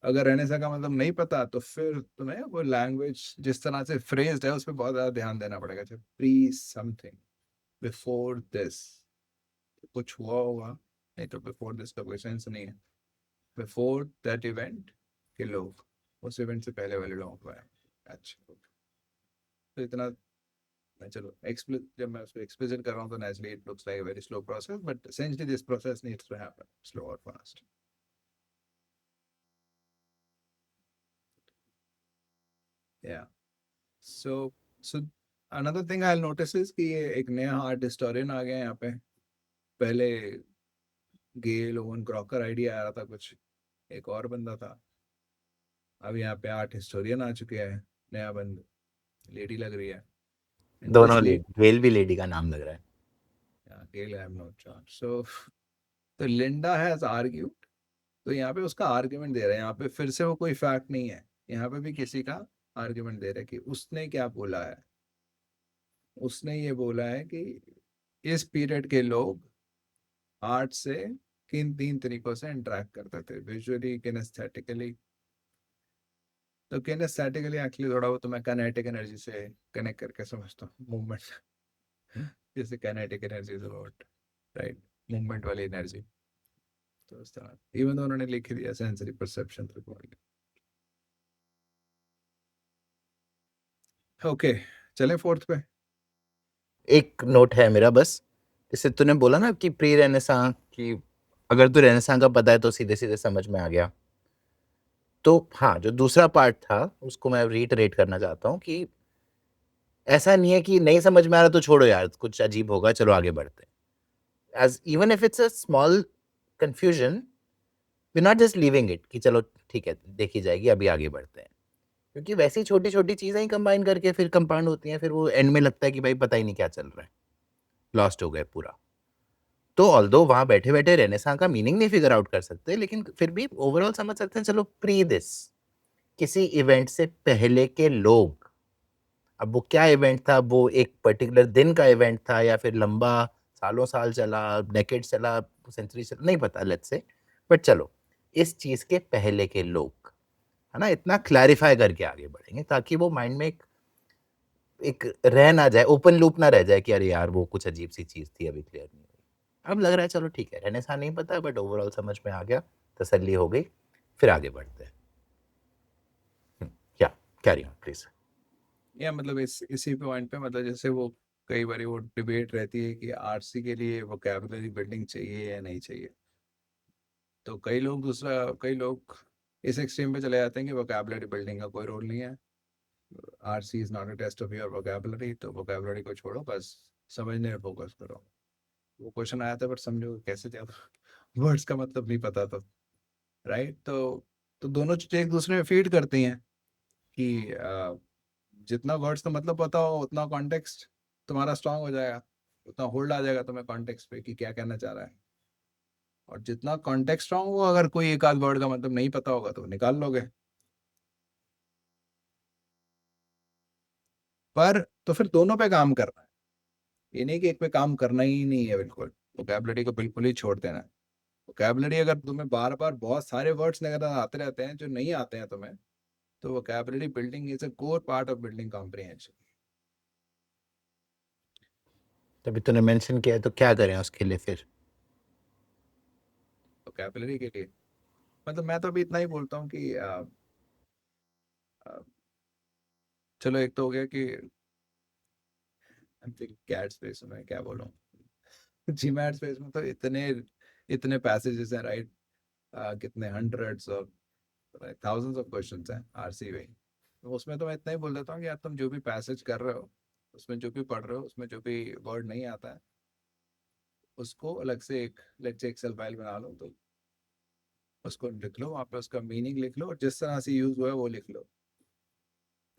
अगर रेनेसां का मतलब नहीं पता, तो फिर तुम्हें वो लैंग्वेज जिस तरह से फ्रेज्ड है उस पर बहुत ज्यादा ध्यान देना पड़ेगा। जब प्री समथिंग, बिफोर दिस, कुछ हुआ होगा, नहीं तो बिफोर दिस का कोई सेंस नहीं है। बिफोर दैट इवेंट के लोग, उस इवेंट से पहले वाले लोगों को है। अच्छा, तो इतना, चलो जब मैं उसको एक्सप्लिसिट कर रहा हूँ तो naturally it looks like a very slow process, but essentially this process needs to happen slow और फास्ट। या so so another thing I notice is कि ये एक नया आर्ट हिस्टोरियन आ गया है यहाँ पे। पहले गेल ओवन क्रॉकर आइडिया आ रहा था कुछ, एक और बंदा था, अब यहाँ पे आर्ट हिस्टोरियन आ चुके हैं, नया बंद, लेडी लग रही है। एंड दिस दोनों लेडी, लेडी, गेल भी लेडी का नाम लग रहा है। गेल, आई एम नॉट श्योर। सो तो लिंडा हैज आर्ग्यूड, तो यहाँ पे उसका आर्ग्यूमेंट दे रहे हैं, यहाँ पे फिर से वो कोई फैक्ट नहीं है, यहाँ पे भी किसी का आर्ग्यूमेंट दे रहे हैं कि उसने क्या बोला है। उसने ये बोला है कि इस पीरियड के लोग आर्ट से किन तीन तरीकों से इंटरेक्ट करते थे, विजुअली, किनेस्थेटिकली। तो किनेस्थेटिकली एक्चुअली थोड़ा वो तो मैं काइनेटिक एनर्जी से कनेक्ट करके समझता हूँ, मूवमेंट। जैसे kinetic energy is about, right, movement वाली एनर्जी। तो उस तरह इवन तो उन्होंने लिख ही दिया सेंसरी परसेप्शन रिकॉर्डिंग। ओके, चले फोर्थ पे। एक नोट है मेरा बस, जैसे तूने बोला ना कि प्री रेनेसां की, अगर तू रेनेसां का पता है तो सीधे सीधे समझ में आ गया, तो हाँ जो दूसरा पार्ट था उसको मैं रीटरेट करना चाहता हूँ कि ऐसा नहीं है कि नहीं समझ में आ रहा तो छोड़ो यार, कुछ अजीब होगा, चलो आगे बढ़ते हैं। As even if it's a small confusion, we not just leaving it कि चलो ठीक है देखी जाएगी, अभी आगे बढ़ते हैं, क्योंकि वैसी छोटी छोटी चीजें ही कंबाइन करके फिर कंपाउंड होती हैं, फिर वो एंड में लगता है कि भाई पता ही नहीं क्या चल रहा है, लॉस्ट हो गए पूरा। तो ऑल्दो वहां बैठे बैठे रेनेसां का मीनिंग नहीं फिगर आउट कर सकते, लेकिन फिर भी ओवरऑल समझ सकते हैं, चलो प्री दिस, किसी इवेंट से पहले के लोग। अब वो क्या इवेंट था, वो एक पर्टिकुलर दिन का इवेंट था या फिर लंबा सालों साल चला, डेकेड चला, सेंचुरी चला, नहीं पता लेट्स से, बट चलो इस चीज के पहले के लोग, है ना, इतना क्लैरिफाई करके आगे बढ़ेंगे ताकि वो माइंड में एक एक रह ना जाए, ओपन लूप ना रह जाए कि अरे यार वो कुछ अजीब सी चीज थी, अभी क्लियर नहीं हुई। अब लग रहा है चलो ठीक है, रहने सा नहीं पता, बट ओवरऑल समझ में आ गया, तसल्ली हो गई, फिर आगे बढ़ते हैं। क्या, कैरी ऑन प्लीज। या मतलब इसी पॉइंट पे मतलब जैसे वो कई बार वो डिबेट रहती है कि आरसी के लिए वोकैबुलरी बिल्डिंग चाहिए या नहीं चाहिए। तो कई लोग इस एक्सट्रीम पे चले जाते हैं कि वोकैबुलरी बिल्डिंग का कोई रोल नहीं है, RC is not a test of your vocabulary, तो वोकैबुलरी को छोड़ो, बस समझने में फोकस करो। वो क्वेश्चन आया था, पर समझो कैसे, जब वर्ड्स का मतलब नहीं पता तो, राइट। तो दोनों चीजें एक दूसरे में फीड करती हैं कि जितना वर्ड्स का मतलब पता हो उतना कॉन्टेक्स्ट तुम्हारा स्ट्रांग हो जाएगा, उतना होल्ड आ जाएगा तुम्हें कॉन्टेक्स्ट पे कि क्या कहना चाह रहा है। और जितना कॉन्टेक्स्ट स्ट्रांग होगा, अगर कोई एक आध वर्ड का मतलब नहीं पता होगा तो निकाल लोगे। पर तो फिर दोनों पे काम करना है, ये नहीं कि एक पे काम करना ही नहीं है बिल्कुल, वोकैबुलरी को बिल्कुल ही छोड़ देना है। वोकैबुलरी अगर तुम्हें बार बार बहुत सारे वर्ड्स नजर आते रहते हैं जो नहीं आते हैं तुम्हें, तो vocabulary building is a core part of building comprehension. तभी तूने मेंशन किया है, तो क्या करें उसके लिए फिर? वोकैबुलरी के लिए मतलब मैं तो अभी इतना ही बोलता हूँ कि अ, चलो एक तो हो गया कि कैट स्पेस में क्या बोलूं, जीमैट स्पेस में तो इतने इतने पैसेजेस हैं, राइट। कितने हंड्रेड्स और थाउजेंड्स ऑफ क्वेश्चंस हैं आरसी में। तो उसमें तो मैं इतना ही बोल देता हूँ कि यार तुम जो भी पैसेज कर रहे हो, उसमें जो भी पढ़ रहे हो, उसमें जो भी वर्ड नहीं आता है, उसको अलग से एक लेट्स से एक्सेल फाइल बना लो, तो उसको लिख लो, वहाँ पे उसका मीनिंग लिख लो और जिस तरह से यूज हुआ है वो लिख लो।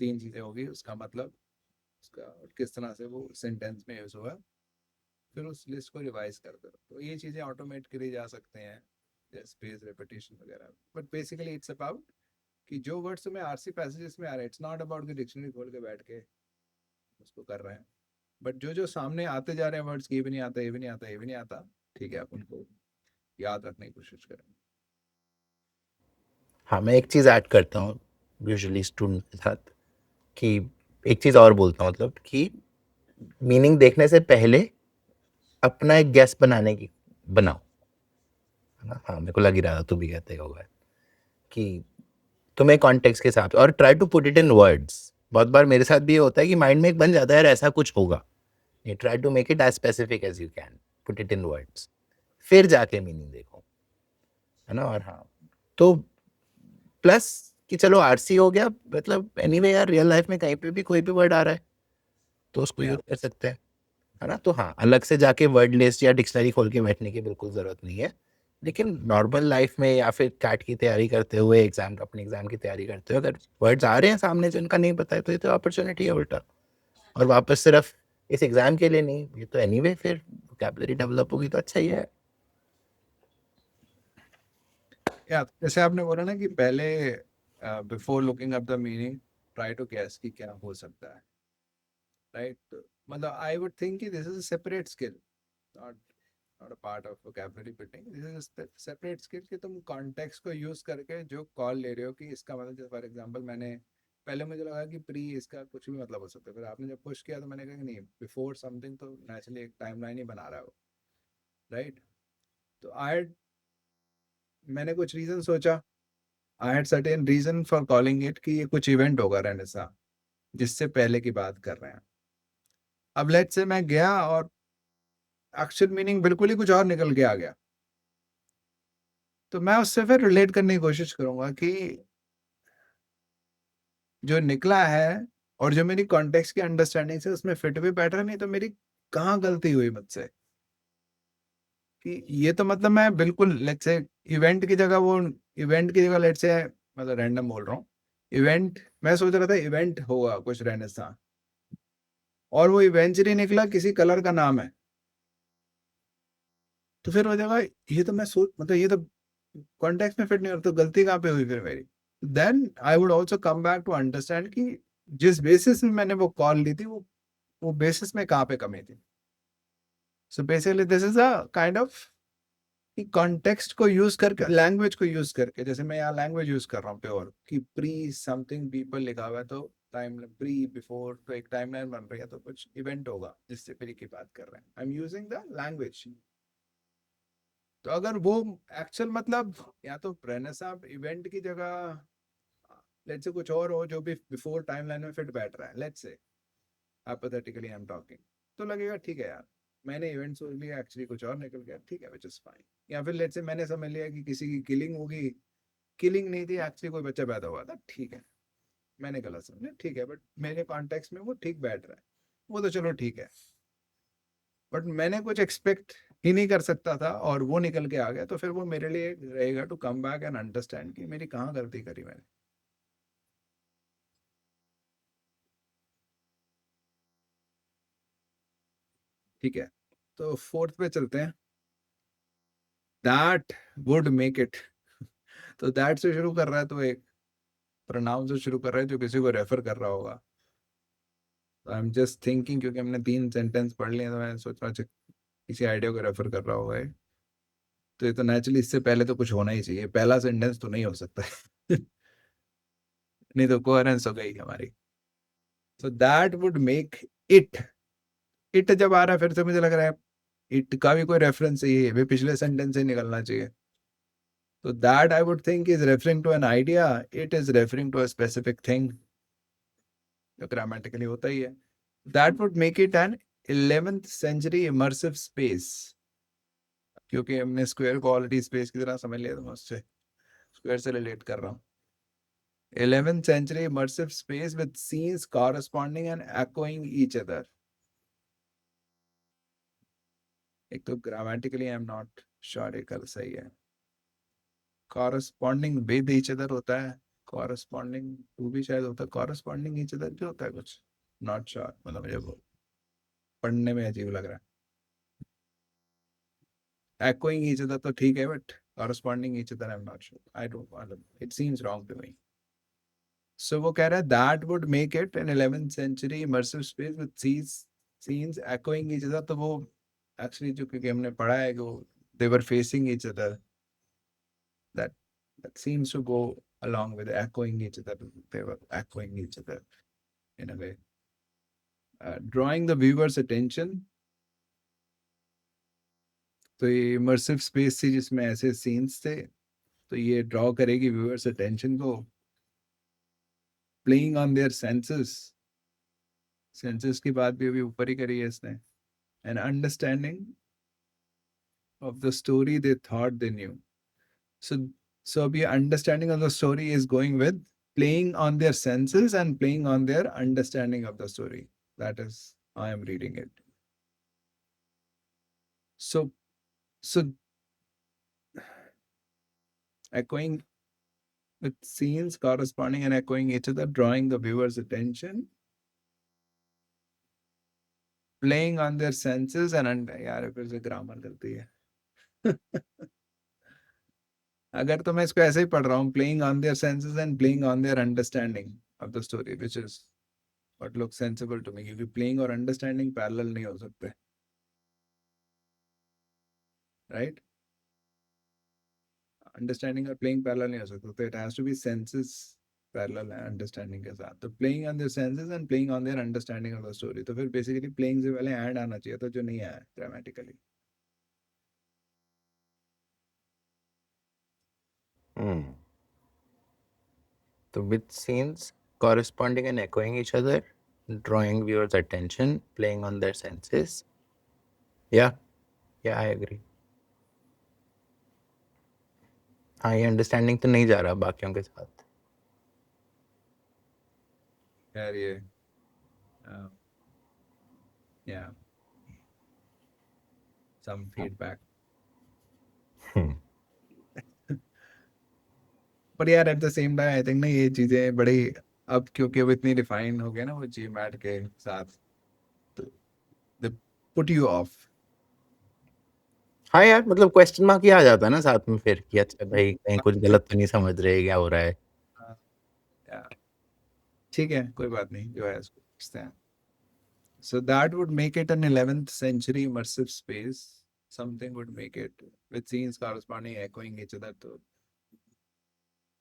तीन चीजें होगी, उसका मतलब, उसका और किस तरह से वो सेंटेंस में यूज हुआ है, फिर उस लिस्ट को रिवाइज कर दो। तो ये चीजें ऑटोमेट करी जा सकते हैं, स्पेस रिपीटेशन वगैरह। बट बेसिकली इट्स अबाउट कि जो वर्ड्स तुम्हें आरसी पैसेजेस में आ रहे हैं, इट्स नॉट अबाउट कि डिक्शनरी खोल के बैठ के उसको कर रहे हैं। बट जो जो सामने आते जा रहे हैं वर्ड्स, ये भी नहीं आता, ये भी नहीं आता, ये भी नहीं आता, ठीक है, आप उनको याद रखने की कोशिश करें। हाँ, मैं एक चीज़ ऐड करता हूँ यूजुअली स्टूडेंट के साथ, कि एक चीज़ और बोलता हूँ, मतलब कि मीनिंग देखने से पहले अपना एक गैस बनाने की बनाओ, है ना? हाँ, मेरे को लग ही रहा था तू भी कहते होगा कि तुम्हें कॉन्टेक्स्ट के हिसाब से, और try to put it in words. बहुत बार मेरे साथ भी ये होता है कि माइंड में एक बन जाता है यार ऐसा कुछ होगा, ये try to make it as specific as you can, put it in words, फिर जाके मीनिंग देखो, है ना? और हाँ, तो प्लस कि चलो आरसी हो गया, मतलब एनीवे यार रियल लाइफ में कहीं पे भी कोई भी वर्ड आ रहा है तो उसको या यूज कर सकते हैं, है ना? तो हाँ, अलग से जाके वर्ड लिस्ट या डिक्शनरी खोल के बैठने की बिल्कुल जरूरत नहीं है। लेकिन नॉर्मल लाइफ में या फिर कैट की तैयारी करते हुए, एग्जाम, अपने एग्जाम की तैयारी करते हुए, अगर वर्ड्स आ रहे हैं सामने जो इनका नहीं पता है, तो ये तो अपॉर्चुनिटी है उल्टा। और वापस सिर्फ इस एग्जाम के लिए नहीं, ये तो एनीवे फिर वोकैबुलरी डेवलप होगी तो अच्छा ही है। जैसे आपने बोला ना कि पहले before looking up the meaning try to guess कि क्या हो सकता है, राइट। मतलब आई वुड थिंक कि this is a separate skill, not not a part of vocabulary building. This is separate skill कि तुम कॉन्टेक्स्ट को यूज करके जो कॉल ले रहे हो कि इसका मतलब, जैसे फॉर एग्जांपल मैंने पहले मुझे लगा कि प्री इसका कुछ भी मतलब हो सकता है, फिर आपने जब पुश किया तो मैंने कहा कि नहीं, बिफोर समथिंग तो नेचुरली एक टाइमलाइन ही बना रहा हो, राइट। तो आई मैंने कुछ रीजन सोचा, I had certain reason for calling it कि ये कुछ इवेंट होगा रहने सा, जिससे पहले की बात कर रहे हैं। अब लेट्स से मैं गया और एक्चुअल मीनिंग बिल्कुल ही कुछ और निकल के आ गया, तो मैं उससे फिर रिलेट करने की कोशिश करूंगा कि जो निकला है और जो मेरी कॉन्टेक्स्ट की अंडरस्टैंडिंग से उसमें फिट भी बैठ रहा, नहीं तो मेरी कहाँ गलती हुई मुझसे, कि ये तो मतलब मैं बिल्कुल लेट्स से इवेंट की जगह वो इवेंट की जगह लेट्स से, मतलब रैंडम बोल रहा हूँ, इवेंट मैं सोच रहा था इवेंट होगा कुछ रहने सा, और वो इवेंचुअली निकला किसी कलर का नाम है। तो फिर हो जाएगा, ये तो मैं सोच मतलब ये तो कॉन्टेक्स्ट में फिट नहीं हो रहा, तो गलती कहाँ पे हुई फिर मेरी। Then I would also come back to understand कि जिस बेसिस में मैंने वो कॉल ली थी, वो बेसिस में कहाँ पे कमी थी। So basically this is a kind of कि कॉन्टेक्स्ट को यूज करके, लैंग्वेज को यूज करके, जैसे मैं यहाँ लैंग्वेज यूज कर रहा हूँ प्योर कि प्री समथिंग पीपल लिखा हुआ है, तो टाइम प्री बिफोर, तो एक टाइमलाइन बन रही है, तो कुछ इवेंट होगा जिससे प्री की बात कर रहे हैं। I am using the language. तो अगर वो एक्चुअल मतलब या तो रेनेसां इवेंट की जगह लेट्स से कुछ और हो जो भी बिफोर टाइमलाइन में फिट बैठ रहा है, let's say hypothetically I am talking, तो लगेगा ठीक है यार, मैंने इवेंट सोच लिया, एक्चुअली कुछ और निकल गया, ठीक है, विच इज फाइन। या फिर लेट्स से मैंने समझ लिया कि किसी की किलिंग होगी, किलिंग नहीं थी, एक्चुअली कोई बच्चा पैदा हुआ था, ठीक है, मैंने गलत समझा, ठीक है, बट मेरे कॉन्टेक्स्ट में वो ठीक बैठ रहा है, वो तो चलो ठीक है। बट मैंने कुछ एक्सपेक्ट ही नहीं कर सकता था और वो निकल के आ गया, तो फिर वो मेरे लिए रहेगा to come back and understand कि मेरी कहाँ गलती करी मैंने। ठीक है, तो फोर्थ पे चलते हैं। That would make it. तो दैट से शुरू कर रहा है, तो एक प्रोनाउन से शुरू कर रहा है जो किसी को रेफर कर रहा होगा। आई एम जस्ट थिंकिंग, क्योंकि हमने 3 सेंटेंस पढ़ लिए, तो मैं सोच रहा हूँ किसी आइडिया को रेफर कर रहा होगा ये। तो ये तो नेचुरली इससे पहले तो कुछ होना ही चाहिए, पहला सेंटेंस तो नहीं हो सकता है। नहीं तो कोहेरेंस हो गई हमारी। So that would make it. It जब आ रहा है फिर से मुझे लग रहा है इट का भी कोई रेफरेंस चाहिए, भी पिछले सेंटेंस से निकलना चाहिए। तो that I would think is referring to an idea, it is referring to a specific thing, जो ग्रामेटिकली होता ही है। That would make it an 11th century immersive space. क्योंकि हमने स्क्वायर को ऑलरेडी स्पेस की तरह समझ लिया, तो मैं उससे स्क्वायर से रिलेट कर रहा हूँ। 11th century immersive space with scenes corresponding and echoing each other. एक तो grammatically I am not sure ये कर सही है। कॉरस्पॉन्डिंग विद ईच अदर होता है, कॉरस्पॉन्डिंग टू भी शायद होता है, कॉरस्पॉन्डिंग ईच अदर भी होता है कुछ, नॉट श्योर, मतलब मुझे वो पढ़ने में अजीब लग रहा है। echoing each other तो ठीक है, but corresponding each other I'm not sure, I don't, it seems wrong to me. So वो कह रहा है that would make it an 11th century immersive space with scenes echoing each other। तो वो actually जो, क्योंकि हमने पढ़ा है कि वो they were facing each other, that that seems to go along with echoing each other, they were echoing each other in a way. Drawing the viewer's attention। तो ये इमर्सिव स्पेस थी जिसमें ऐसे सीन्स थे, तो ये ड्रॉ करेगी viewers attention को। Playing on their senses, senses की बात भी अभी ऊपर ही करी है इसने। An understanding of the story they thought they knew. So, so be understanding of the story is going with playing on their senses and playing on their understanding of the story. That is how I am reading it. So echoing with scenes corresponding and echoing each other, drawing the viewer's attention, playing on their senses and यार फिर से grammar गलती है। अगर तो मैं इसको ऐसे ही पढ़ रहा हूँ, playing on their senses and playing on their understanding of the story, which is what looks sensible to me, क्योंकि प्लेइंग और अंडरस्टैंडिंग पैरेलल नहीं हो सकते, राइट? अंडरस्टैंडिंग और प्लेइंग पैरेलल नहीं हो सकते, तो it has to be senses parallel है अंडरस्टैंडिंग के साथ। तो playing on their senses and playing on their understanding of the story, तो फिर बेसिकली प्लेइंग से पहले एंड आना चाहिए था, जो नहीं आया grammatically. So with scenes corresponding and echoing each other, drawing viewers' attention, playing on their senses. Yeah, I agree. हाँ, ये अंडरस्टैंडिंग तो नहीं जा रहा बाकियों के साथ। यार ये या सम फीडबैक। पर यार at the same time I think ना ये चीजें बड़ी, अब क्योंकि अब इतनी रिफाइन हो गया ना वो जी मैट के साथ, तो दे पुट यू ऑफ। हाँ यार, मतलब क्वेश्चन मार्क ही आ जाता है ना साथ में फिर कि अच्छा भाई कहीं कुछ गलत तो नहीं समझ रहे, क्या हो रहा है। ठीक है, कोई बात नहीं, जो है इसको पूछते हैं। So that would make it an 11th century immersive space. Something would make it with scenes corresponding, echoing each other, तो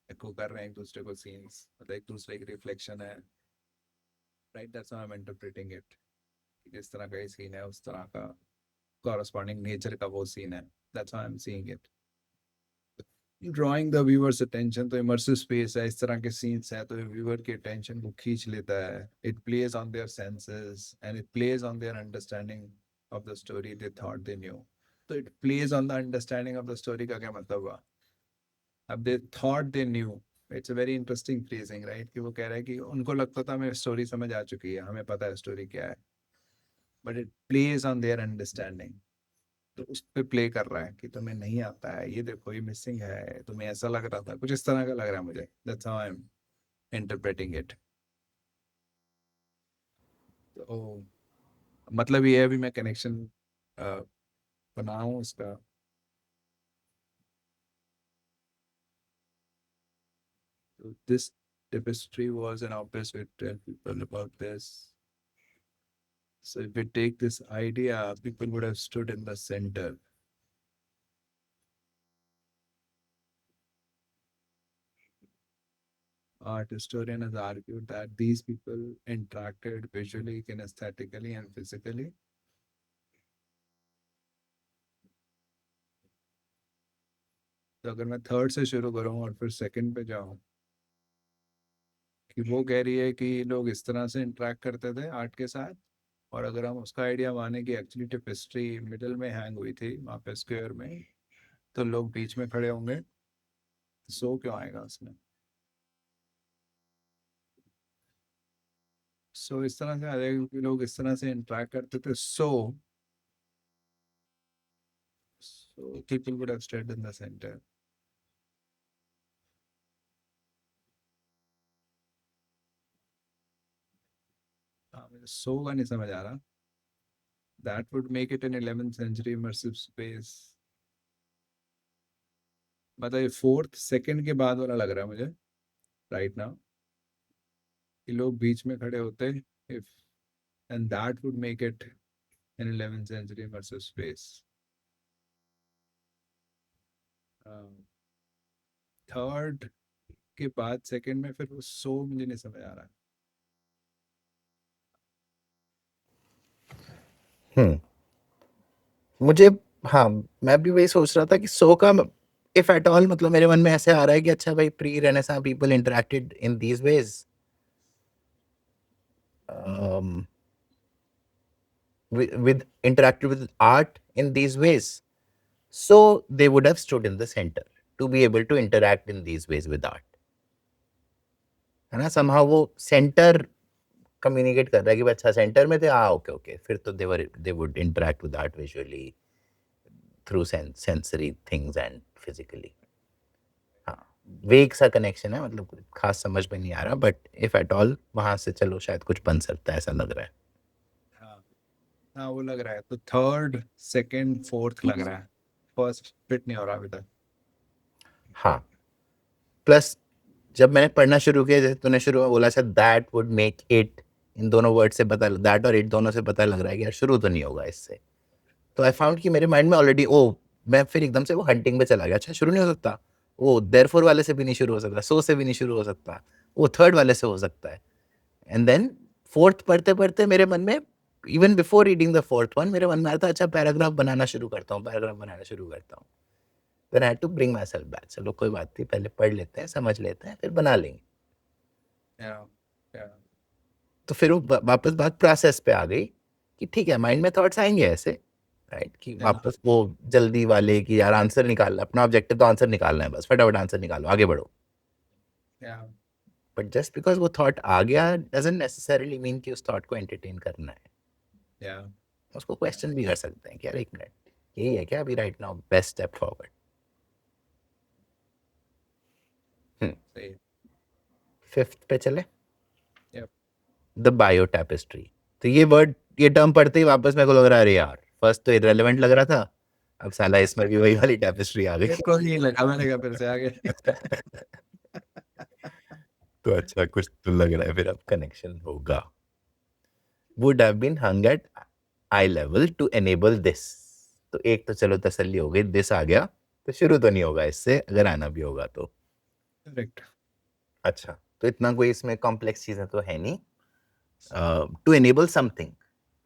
echo कर रहे हैं एक दूसरे को scenes, मतलब एक दूसरे की रिफ्लेक्शन है। Right, that's how I am interpreting it. जिस तरह का ये सीन है उस तरह का कॉरस्पॉन्डिंग नेचर का वो सीन है, that's how I am seeing it. Drawing the viewers attention, तो इमर्सिव स्पेस है, इस तरह के सीन्स हैं तो व्यूअर की अटेंशन को खींच लेता है। It plays on their senses and it plays on their understanding of the story they thought they knew. तो it plays on the understanding of the story का क्या मतलब हुआ? अब they thought they knew, it's a very interesting phrasing, right, कि वो कह रहा है कि उनको लगता था हमें स्टोरी समझ आ चुकी है, हमें पता है स्टोरी क्या है, but it plays on their understanding. तो उस पे प्ले कर रहा है कि तुम्हें नहीं आता है, ये देखो ये मिसिंग है, तुम्हें ऐसा लग रहा था, कुछ इस तरह का लग रहा है मुझे। That's how I am interpreting it. तो मतलब ये है, अभी मैं कनेक्शन बनाऊं इसका। तो this tapestry was an obvious way to tell people about this. So if we take this idea, people would have stood in the center. Art historian has argued that these people interacted visually, kinesthetically, and physically. तो अगर मैं third से शुरू करूँ और फिर second पे जाऊँ, कि वो कह रही है कि लोग इस तरह से इंटरेक्ट करते थे आर्ट के साथ, और अगर हम उसका आइडिया माने कि एक्चुअली टेपेस्ट्री मिडल में हैंग हुई थी वहाँ पे स्क्वायर में, तो लोग बीच में खड़े होंगे, सो क्यों आएगा उसमें? सो इस तरह से आ जाएगा क्योंकि लोग इस तरह से इंटरेक्ट करते थे, so people would have stayed in the center. हाँ, मुझे सो का नहीं समझ आ रहा। That would make it an 11th century immersive space. मतलब ये फोर्थ सेकंड के बाद वाला लग रहा है मुझे राइट नाउ, कि लोग बीच में खड़े होते, if and that would make it an 11th century immersive space. Third के बाद सेकंड में फिर वो सो मुझे नहीं समझ आ रहा है। मुझे, हाँ, मैं भी वही सोच रहा था कि सो का इफ एट ऑल, मतलब मेरे मन में ऐसे आ रहा है कि अच्छा भाई, pre renaissance people interacted in these veg, with interacted with art in these ways, so they would have stood in the center to be able to interact in these ways with art, है ना? somehow वो centre communicate कर रहा है कि अच्छा centre में थे, ओके ओके, फिर तो they would interact with art visually through sensory things and physically. हाँ, वेग सा कनेक्शन है, मतलब कुछ खास समझ में नहीं आ रहा, बट इफ एट ऑल वहां से चलो शायद कुछ बन सकता है, ऐसा लग रहा है। हाँ हाँ, वो लग रहा है, तो थर्ड सेकंड फोर्थ लग रहा है, फर्स्ट फिट नहीं हो रहा अभी तक। हाँ, प्लस जब मैंने पढ़ना शुरू किया, जैसे तूने शुरू में बोला था दैट वुड मेक इट, इन दोनों वर्ड से पता, दैट और इट दोनों से पता लग रहा है कि यार शुरू तो नहीं होगा इससे। तो आई फाउंड कि मेरे माइंड में ऑलरेडी मैं फिर एकदम से वो हंटिंग पे चला गया, अच्छा शुरू नहीं हो सकता, वो देयरफॉर वाले से भी नहीं शुरू हो सकता, सो से भी नहीं शुरू हो सकता, वो थर्ड वाले से हो सकता है। एंड देन फोर्थ पढ़ते पढ़ते मेरे मन में, even before reading the fourth one, मेरे मन में आता अच्छा पैराग्राफ बनाना शुरू करता हूँ, पैराग्राफ बनाना शुरू करता हूँ। Then I had to bring myself back, चलो कोई बात नहीं, पहले पढ़ लेते हैं, समझ लेते हैं, फिर बना लेंगे। Yeah, yeah. तो फिर वो वापस बात प्रोसेस पे आ गई कि ठीक है, माइंड में थॉट्स आएंगे ऐसे, राइट, कि Yeah. वापस वो जल्दी वाले कि यार आंसर निकालना, अपना ऑब्जेक्टिव तो आंसर निकालना है, बस फटाफट आंसर निकालो, आगे बढ़ो। Yeah. बट जस्ट बिकॉज वो थॉट आ गया डजंट नेसेसरीली मीन कि उस थॉट को एंटरटेन करना है। Yeah. उसको क्वेश्चन भी कर सकते हैं कि यार एक मिनट, यही है क्या अभी right now best step forward. सही। फिफ्थ पे चले, Yep. The bio tapestry. तो ये वर्ड, ये टर्म पढ़ते ही वापस मेरे को लग रहा है अरे यार, फर्स्ट तो इररिलेवेंट लग रहा था, अब साला इसमें भी वही वाली टैपेस्ट्री आ गई। मेरे को नहीं लगा, मैंने कहा फिर से आगे। तो अच्छा कुछ तो लग रहा है फिर अब कनेक्शन होगा। Would have been hung at eye level to enable this. तो एक तो चलो तसल्ली हो गई, दिस आ गया तो शुरू तो नहीं होगा इससे, अगर आना भी होगा तो। करेक्ट। अच्छा, तो इतना कोई इसमें कॉम्प्लेक्स चीजें तो है नहीं, टू एनेबल समथिंग।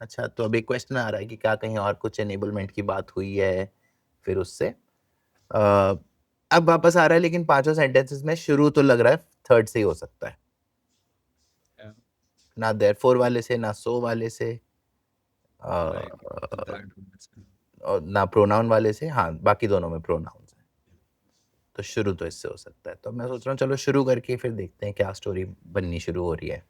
अच्छा, तो अब एक क्वेश्चन आ रहा है कि क्या कहीं और कुछ एनेबलमेंट की बात हुई है फिर उससे। अब वापस आ रहा है, लेकिन पांचों सेंटेंसेस में शुरू तो लग रहा है थर्ड से ही हो सकता है, Yeah, ना देयरफॉर वाले से, ना सो वाले से, right. So a, that was- और ना प्रोनाउन वाले से। हाँ, बाकी दोनों में प्रोनाउंस है, तो शुरू तो इससे हो सकता है। तो मैं सोच रहा हूँ चलो शुरू करके फिर देखते हैं क्या स्टोरी बननी शुरू हो रही है।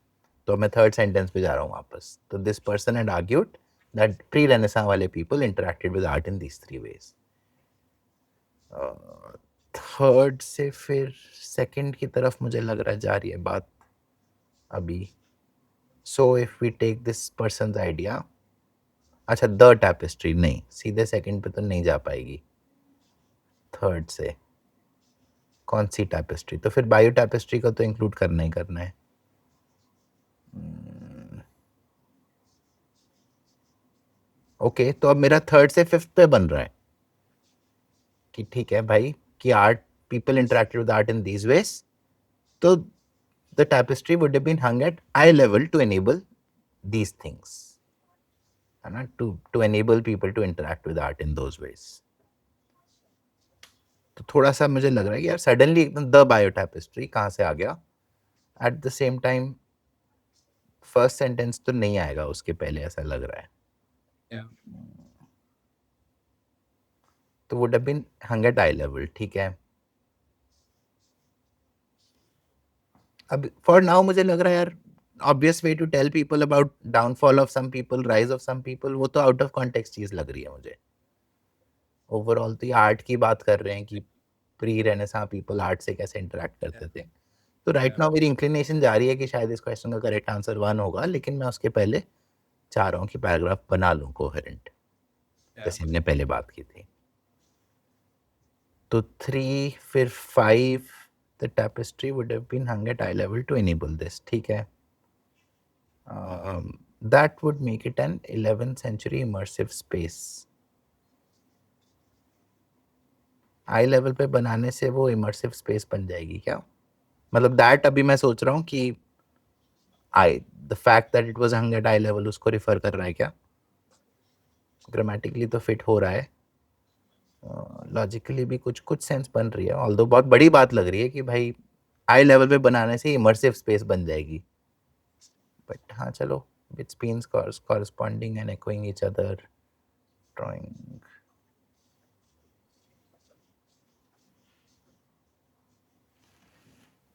तो मैं थर्ड सेंटेंस पे जा रहा हूँ वापस। तो this person had argued that pre renaissance वाले people interacted with art in these three ways. Third से फिर सेकंड की तरफ मुझे लग रहा है जा रही है बात अभी। So if we take this person's idea, अच्छा द टैपेस्ट्री, नहीं सीधे सेकंड पे तो नहीं जा पाएगी। थर्ड से कौन सी टैपेस्ट्री? तो फिर बायो टैपेस्ट्री को तो इंक्लूड करना ही करना है। ओके, तो अब मेरा थर्ड से फिफ्थ पे बन रहा है कि ठीक है भाई, कि art people interacted with art in these ways, तो the tapestry would have been hung at eye level to enable these things, है ना, to enable people to interact with art in those ways. तो थोड़ा सा मुझे लग रहा है कि यार सडनली एकदम द बायो टैपेस्ट्री कहाँ से आ गया। Eight the same time first sentence तो नहीं आएगा उसके पहले, ऐसा लग रहा है। Yeah. तो would have been hung at eye level, ठीक है। अब फॉर नाउ मुझे लग रहा है यार, obvious way to tell people about downfall of some people, rise of some people, वो तो आउट ऑफ कॉन्टेक्स्ट चीज लग रही है मुझे। ओवरऑल तो ये आर्ट की बात कर रहे हैं कि प्री रेनेसां पीपल आर्ट से कैसे इंटरेक्ट करते थे। तो राइट नाउ मेरी इंक्लिनेशन जा रही है कि शायद इस क्वेश्चन का करेक्ट आंसर वन होगा, लेकिन मैं उसके पहले चाह रहा हूँ कि पैराग्राफ बना लूँ कोहेरेंट, Yeah. जैसे हमने पहले बात की थी। तो थ्री फिर five, the tapestry would have been hung at eye level to enable this, ठीक है। That would make it an 11th century immersive space. I level पे बनाने से वो इमर्सिव स्पेस बन जाएगी क्या? मतलब दैट अभी मैं सोच रहा हूँ कि I the fact that it was hung at eye level उसको रिफर कर रहा है क्या? ग्रामेटिकली तो फिट हो रहा है, लॉजिकली भी कुछ कुछ सेंस बन रही है, ऑल्दो बहुत बड़ी बात लग रही है कि भाई आई लेवल पे बनाने से इमर्सिव स्पेस बन जाएगी। बट हाँ चलो, which means corresponding and echoing each other, drawing।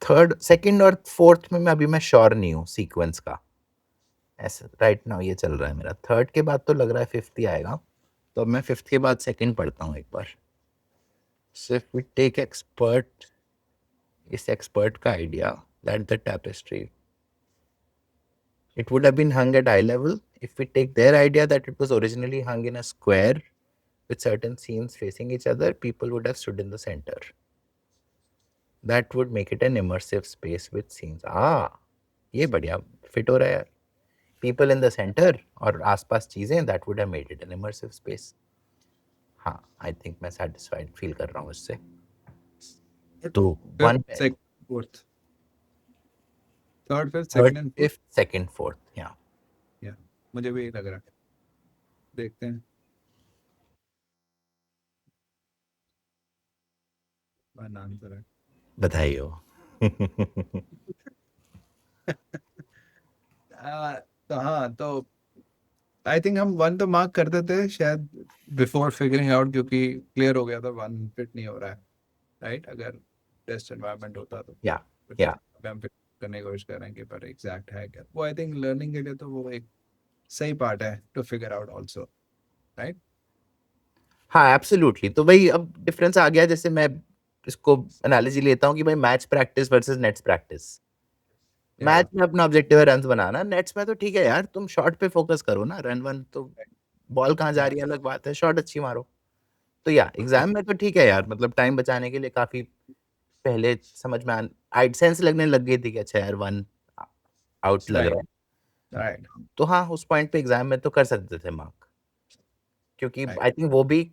Third, second और फोर्थ में मैं अभी श्योर नहीं हूँ सीक्वेंस का, ऐसा राइट नाउ ये चल रहा है मेरा। थर्ड के बाद तो लग रहा है फिफ्थ ही आएगा, तो अब मैं फिफ्थ के बाद सेकंड पढ़ता हूँ एक बार। सिर्फ वी टेक एक्सपर्ट, इस एक्सपर्ट का idea that the tapestry it would have been hung at eye level. If we take their idea that it was originally hung in a square with certain scenes facing each other, people would have stood in the center. That would make it an immersive space with scenes. ये बढ़िया fit हो रहा है यार। People in the center और आसपास चीजें, that would have made it an immersive space. हाँ, I think मैं satisfied फील कर रहा हूँ इससे। तो one, Fifth, second, fourth. Third, fifth, third, second and fourth. Fifth, second, fourth, या Yeah. मुझे भी यही लग रहा है। देखते हैं। वन आंसर है। बधाई हो। तो हाँ, तो आई थिंक हम वन तो मार्क कर देते शायद बिफोर फिगरिंग आउट, क्योंकि क्लियर हो गया था वन फिट नहीं हो रहा है, राइट? अगर टेस्ट एनवायरनमेंट होता तो या फिर या अभी हम फिट करने की कोशिश करेंगे, पर एग्जैक्ट है क्या वो, आई थिंक लर्निंग के लिए तो वो एक सही पार्ट है to figure out also, right? हाँ एब्सोल्युटली। तो वही अब डिफरेंस आ गया, जैसे मैं इसको एनालॉजी लेता हूँ कि भाई match practice versus nets practice. Match में अपना ऑब्जेक्टिव है रन्स बनाना, नेट्स में तो ठीक है यार, तुम शॉट पे फोकस करो ना, रन वन तो बॉल कहाँ जा रही है अलग बात है, शॉट अच्छी मारो। तो या एग्जाम में तो ठीक है यार, मतलब टाइम बचाने के लिए काफी पहले समझ में आइट सेंस लगने लग गई थी कि अच्छा यार वन आउट लग रहा राइट, है। राइट, तो हाँ, उस पॉइंट पे एग्जाम में तो कर सकते थे मार्क, क्योंकि राइट, आई थिंक वो भी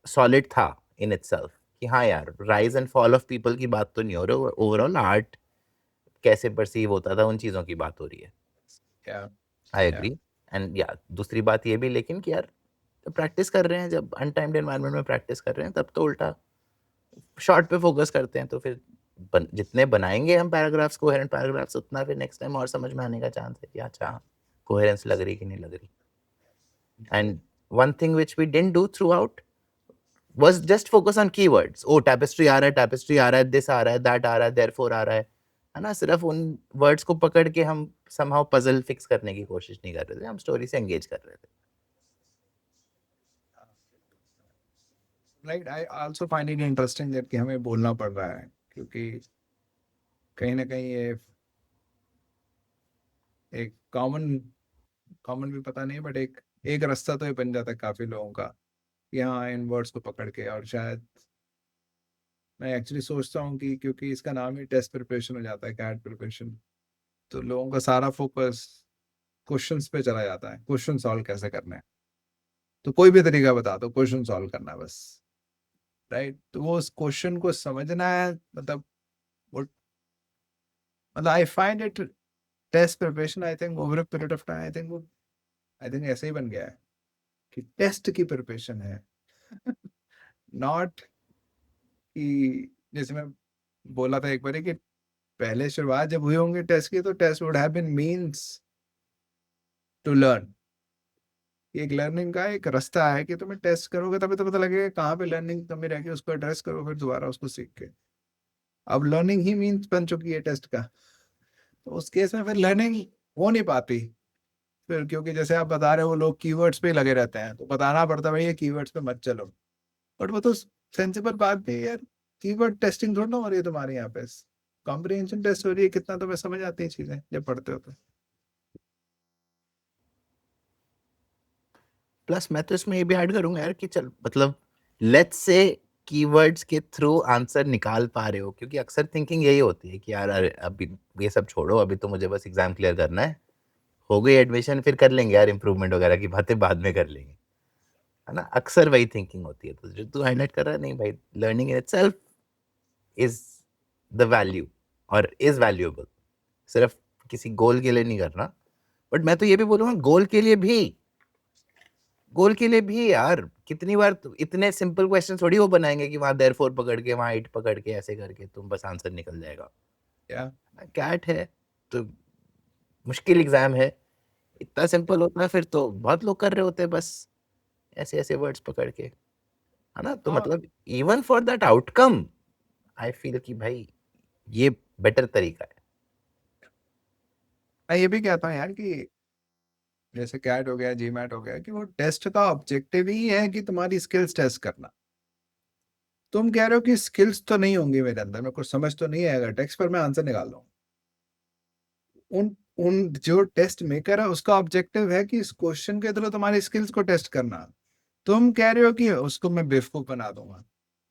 सॉलिड था इन इटसेल्फ कि हाँ यार, rise and fall of people की बात तो नहीं हो रही, ओवरऑल आर्ट कैसे परसीव होता था उन चीजों की बात हो रही है। या आई या एग्री। एंड या दूसरी बात ये भी लेकिन कि यार प्रैक्टिस कर रहे हैं, जब अनटाइम्ड एनवायरनमेंट में प्रैक्टिस कर रहे हैं तब तो उल्टा शॉर्ट पे फोकस करते हैं, तो फिर जितने बनाएंगे हम पैराग्राफ्स, कोहेरेंट पैराग्राफ्स, उतना फिर नेक्स्ट टाइम और समझ में आने का चांस है कि अच्छा कोहेरेंस लग रही कि नहीं लग रही। And one thing which we didn't do throughout was just focus on keywords. Oh, tapestry आ रहा है, tapestry आ रहा है, this आ रहा है, that आ रहा है, therefore आ रहा है ना? सिर्फ उन वर्ड्स को पकड़ के हम somehow puzzle fix करने की कोशिश नहीं कर रहे थे, हम स्टोरी से engage कर रहे थे। Right, I also find it interesting that कि हमें बोलना पड़ रहा है, क्योंकि कहीं ना कहीं ये एक कॉमन कॉमन भी पता नहीं, बट एक एक रास्ता तो ये बन जाता है काफी लोगों का कि हाँ इन वर्ड्स को पकड़ के। और शायद मैं एक्चुअली सोचता हूँ कि क्योंकि इसका नाम ही टेस्ट प्रिपरेशन हो जाता है, कैट प्रिपरेशन, तो लोगों का सारा फोकस क्वेश्चंस पे चला जाता है, क्वेश्चन सॉल्व कैसे करना है। तो कोई भी तरीका बता दो, क्वेश्चन सॉल्व करना है बस, राइट। तो वो उस क्वेश्चन को समझना है, मतलब वो, मतलब I find it taste preparation, I think over a period of time, I think ऐसे ही बन गया है कि टेस्ट की प्रिपरेशन है। नॉट कि जैसे मैं बोला था एक बार कि पहले शुरुआत जब हुई होंगी टेस्ट की, तो test would have been means to learn. एक लर्निंग का एक रास्ता है कि तुम्हें टेस्ट करोगे तभी तो पता लगेगा कहाँ पे लर्निंग कमी रह गई, उसको एड्रेस करो फिर दोबारा उसको सीख के। अब लर्निंग ही मींस बन चुकी है टेस्ट का, तो उस केस में फिर लर्निंग हो नहीं पाती फिर, क्योंकि जैसे आप बता रहे हो लोग कीवर्ड्स पे ही लगे रहते हैं, तो बताना पड़ता है भाई ये कीवर्ड्स पे मत चलो। बट वो तो सेंसिबल बात नहीं है यार, कीवर्ड टेस्टिंग थोड़ा ना हो रही है तुम्हारे यहाँ पे, कॉम्प्रिहेंशन टेस्ट हो रही है, कितना तुम्हें समझ आती है चीजें जब पढ़ते हो तो। प्लस मैं तो इसमें ये भी ऐड करूंगा यार कि चल मतलब लेट्स से कीवर्ड्स के थ्रू आंसर निकाल पा रहे हो, क्योंकि अक्सर थिंकिंग यही होती है कि यार अरे अभी ये सब छोड़ो, अभी तो मुझे बस एग्जाम क्लियर करना है, हो गई एडमिशन फिर कर लेंगे यार, इंप्रूवमेंट वगैरह की बातें बाद में कर लेंगे, है ना? अक्सर वही थिंकिंग होती है। तो जो तू हाईलाइट कर रहा है, नहीं भाई, learning in itself is the value और इज वैल्यूएबल। सिर्फ किसी गोल के लिए नहीं करना, बट मैं तो ये भी बोलूंगा गोल के लिए भी यार, कितनी बार इतने सिंपल क्वेश्चन थोड़ी वो बनाएंगे कि वहां देयरफॉर पकड़ के, वहां इट पकड़ के, ऐसे करके तुम बस आंसर निकल जाएगा। या कैट है तो मुश्किल एग्जाम है, इतना सिंपल होता है फिर तो बहुत लोग कर रहे होते हैं बस ऐसे ऐसे वर्ड्स पकड़ के, है ना? तो हाँ, मतलब even for that outcome I feel कि भाई ये बेटर तरीका है। मैं ये भी कहता हूँ यार कि जैसे कैट हो गया, जीमैट हो गया, कि वो टेस्ट का ऑब्जेक्टिव ही है कि तुम्हारी स्किल्स टेस्ट करना। तुम कह रहे हो कि स्किल्स तो नहीं होंगी मेरे अंदर, मेरे को समझ तो नहीं आएगा टेक्स्ट पर, मैं आंसर निकाल लूँ। उन उन जो टेस्ट मेकर है उसका ऑब्जेक्टिव है कि इस क्वेश्चन के थ्रू तुम्हारी स्किल्स को टेस्ट करना। तुम कह रहे हो कि उसको मैं बेवकूफ बना दूंगा,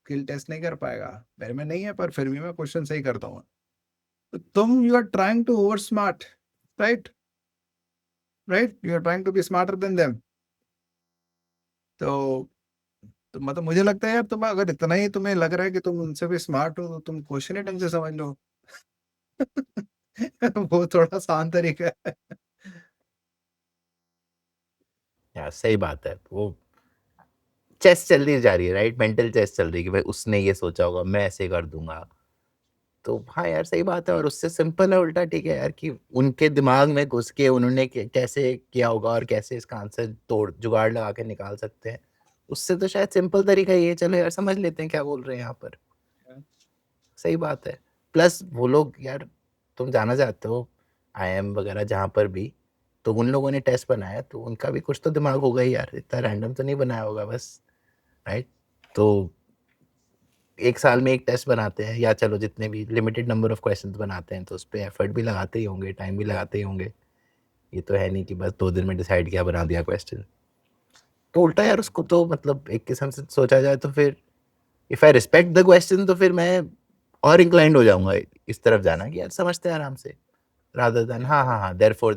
स्किल टेस्ट नहीं कर पाएगा, मेरे में नहीं है पर फिर भी मैं क्वेश्चन सही करता हूँ। तो तुम you are trying to over smart, right, right, you are trying to be smarter than them. तो मतलब मुझे लगता है यार, तुम अगर इतना ही तुम्हें लग रहा है कि तुम उनसे भी स्मार्ट हो, तो तुम क्वेश्चन ही ढंग से समझ लो। वो थोड़ा आसान तरीका है। यार सही बात है, वो चेस चल रही जा रही है, राइट? मेंटल चेस चल रही है कि भाई उसने ये सोचा होगा, मैं ऐसे कर दूंगा। तो हाँ यार सही बात है, और उससे सिंपल है उल्टा, ठीक है यार, कि उनके दिमाग में घुस के उन्होंने कैसे किया होगा और कैसे इसका आंसर तोड़ जुगाड़ लगा के निकाल सकते हैं, उससे तो शायद सिंपल तरीका ये, चलो यार समझ लेते हैं क्या बोल रहे हैं यहाँ पर। सही बात है। प्लस वो लोग यार, तुम जाना चाहते हो आईएम वगैरह जहाँ पर भी, तो उन लोगों ने टेस्ट बनाया तो उनका भी कुछ तो दिमाग होगा ही यार, इतना रैंडम तो नहीं बनाया होगा बस, राइट? तो एक साल में एक टेस्ट बनाते हैं, या चलो जितने भी लिमिटेड नंबर ऑफ क्वेश्चंस बनाते हैं, तो उस पर एफर्ट भी लगाते ही होंगे, टाइम भी लगाते ही होंगे। ये तो है नहीं कि बस 2 दिन में डिसाइड किया बना दिया क्वेश्चन। तो उल्टा यार उसको तो मतलब एक किस्म से सोचा जाए तो फिर if I respect the question, तो फिर मैं और इंक्लाइंड हो जाऊंगा इस तरफ जाना कि यार समझते हैं आराम से, रादर देन हाँ हाँ हाँ देयरफॉर